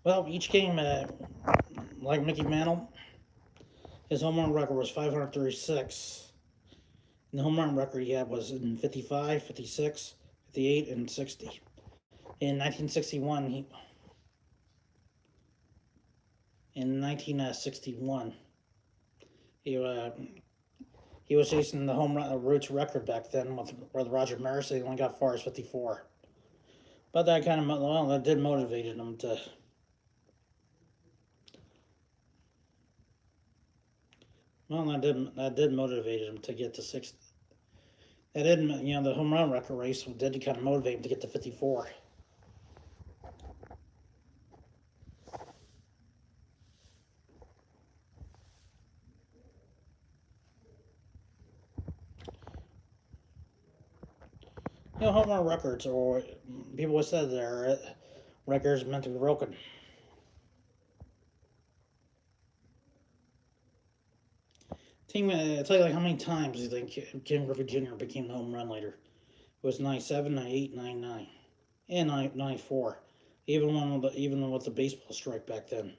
Well, each game, like Mickey Mantle, his home run record was 536. And the home run record he had was in 55, 56, 58, and 60. In 1961, in 1961, he was chasing the home run Roots record back then with Roger Maris. He only got far as 54. But that that did motivate him to. Well, that did motivate him to get to 60. That didn't, the home run record race did kind of motivate him to get to 54. Home run records, or people have said their records meant to be broken. Tell you how many times do you think Ken Griffey Jr. became the home run leader? It was 97, 98, 99, and 94. Even with the baseball strike back then.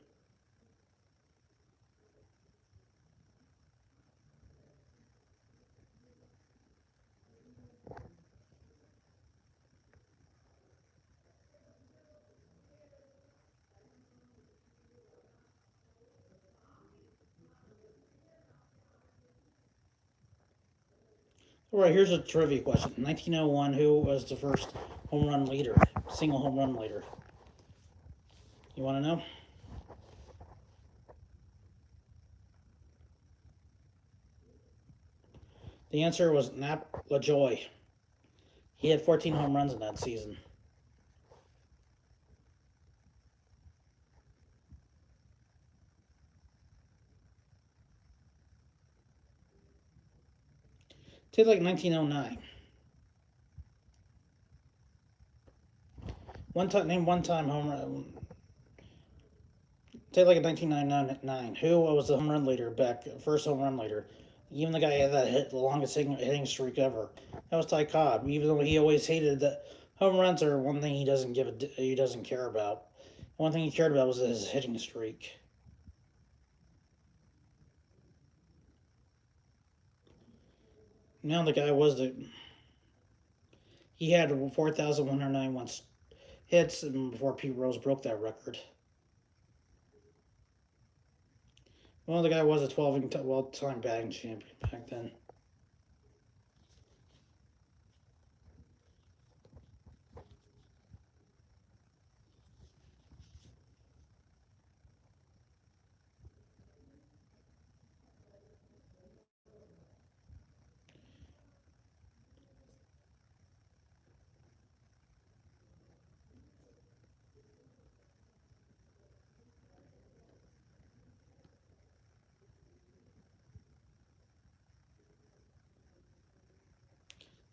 All right, here's a trivia question. 1901, who was the first home run leader, single home run leader? You want to know? The answer was Nap LaJoy. He had 14 home runs in that season. Take like 1909. Name one time home run. Take like a 1999. Who was the home run leader first home run leader? Even the guy that hit the longest hitting streak ever. That was Ty Cobb. Even though he always hated that home runs are one thing he doesn't care about. One thing he cared about was his hitting streak. Now the guy he had 4,191 hits before Pete Rose broke that record. Well, the guy was a 12-time batting champion back then.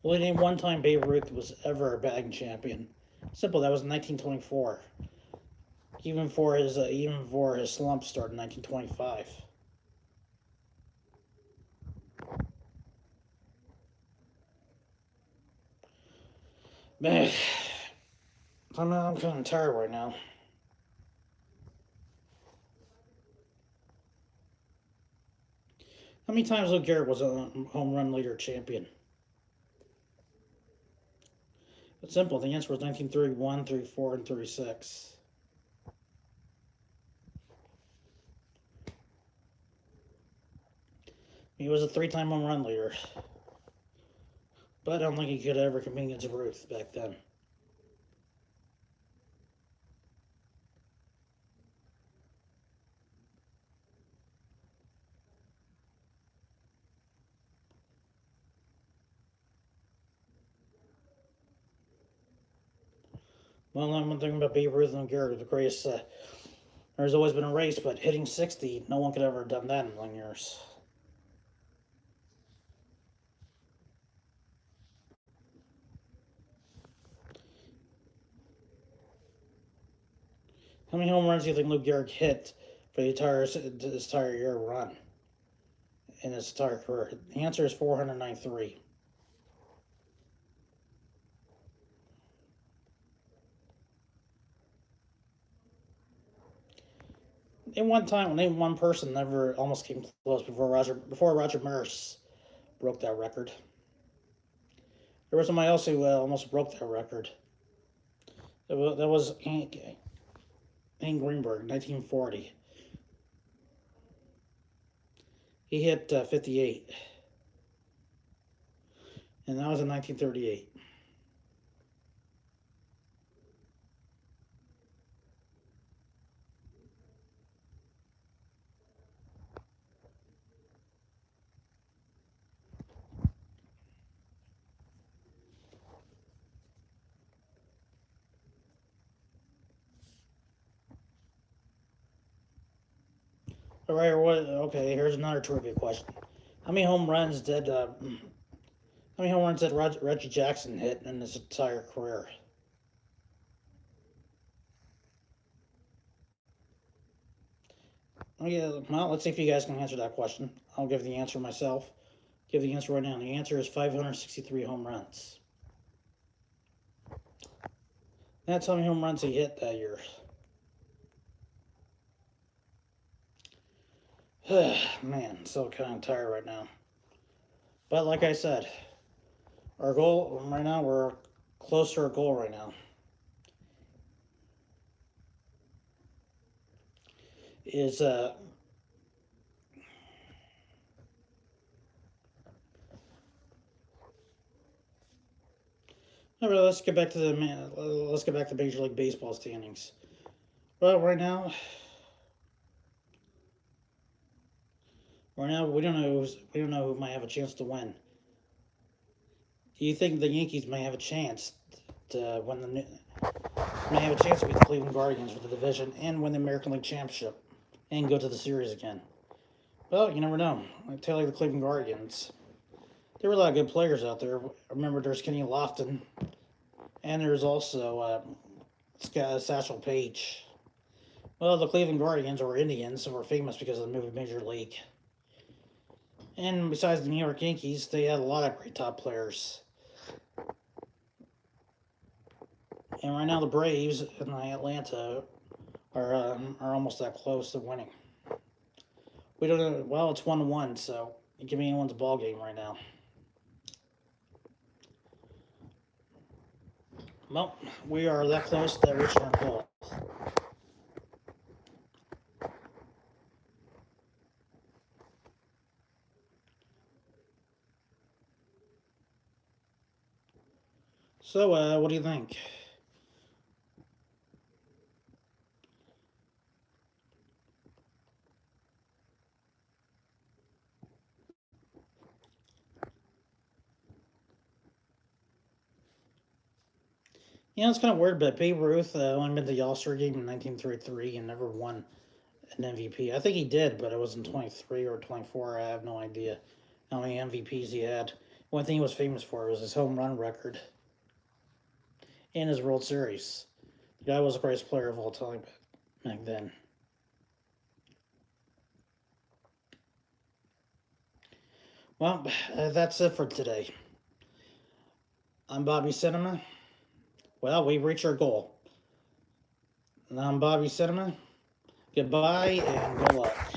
Only named one time Babe Ruth was ever a batting champion. Simple. That was in 1924. Even for his slump start in 1925. Man, I'm kind of tired right now. How many times Lou Gehrig was a home run leader champion? It's simple. The answer was 1931, 34, and 36. He was a 3-time home run leader. But I don't think he could ever compete against Ruth back then. Well, I'm one thing about Babe Ruth and Gehrig, the greatest. There's always been a race, but hitting 60, no one could ever have done that in 1 years. How many home runs do you think Lou Gehrig hit for his entire year run in his entire career? The answer is 493. In one time, name one person never almost came close before Roger Maris broke that record. There was somebody else who almost broke that record. That was Hank Greenberg, 1940. He hit 58, and that was in 1938. All right, okay, here's another trivia question. How many home runs did Reggie Jackson hit in his entire career? Oh, yeah, well, let's see if you guys can answer that question. I'll give the answer myself. Give the answer right now. The answer is 563 home runs. That's how many home runs he hit that year. Man, so kind of tired right now. But like I said, our goal right now, we're close to our goal right now. Is let's get back to Major League Baseball standings. Well, right now we don't know who might have a chance to win. Do you think the Yankees may have a chance to win may have a chance to beat the Cleveland Guardians for the division and win the American League Championship and go to the series again? Well, you never know. I tell you, the Cleveland Guardians, there were a lot of good players out there. Remember, there's Kenny Lofton, and there's also Satchel Paige. Well, the Cleveland Guardians, or Indians, were famous because of the movie Major League. And besides the New York Yankees, they had a lot of great top players. And right now, the Braves and Atlanta are almost that close to winning. We don't know. Well, it's 1-1, so it can be anyone's ball game right now. Well, we are that close to reaching our goal. So, what do you think? Yeah, it's kind of weird, but Babe Ruth only made the All-Star game in 1933 and never won an MVP. I think he did, but it was in 23 or 24. I have no idea how many MVPs he had. One thing he was famous for was his home run record and his World Series. The guy was the greatest player of all time back then. Well, that's it for today. I'm Bobby Cinema. Well, we've reached our goal. And I'm Bobby Cinema. Goodbye and good luck.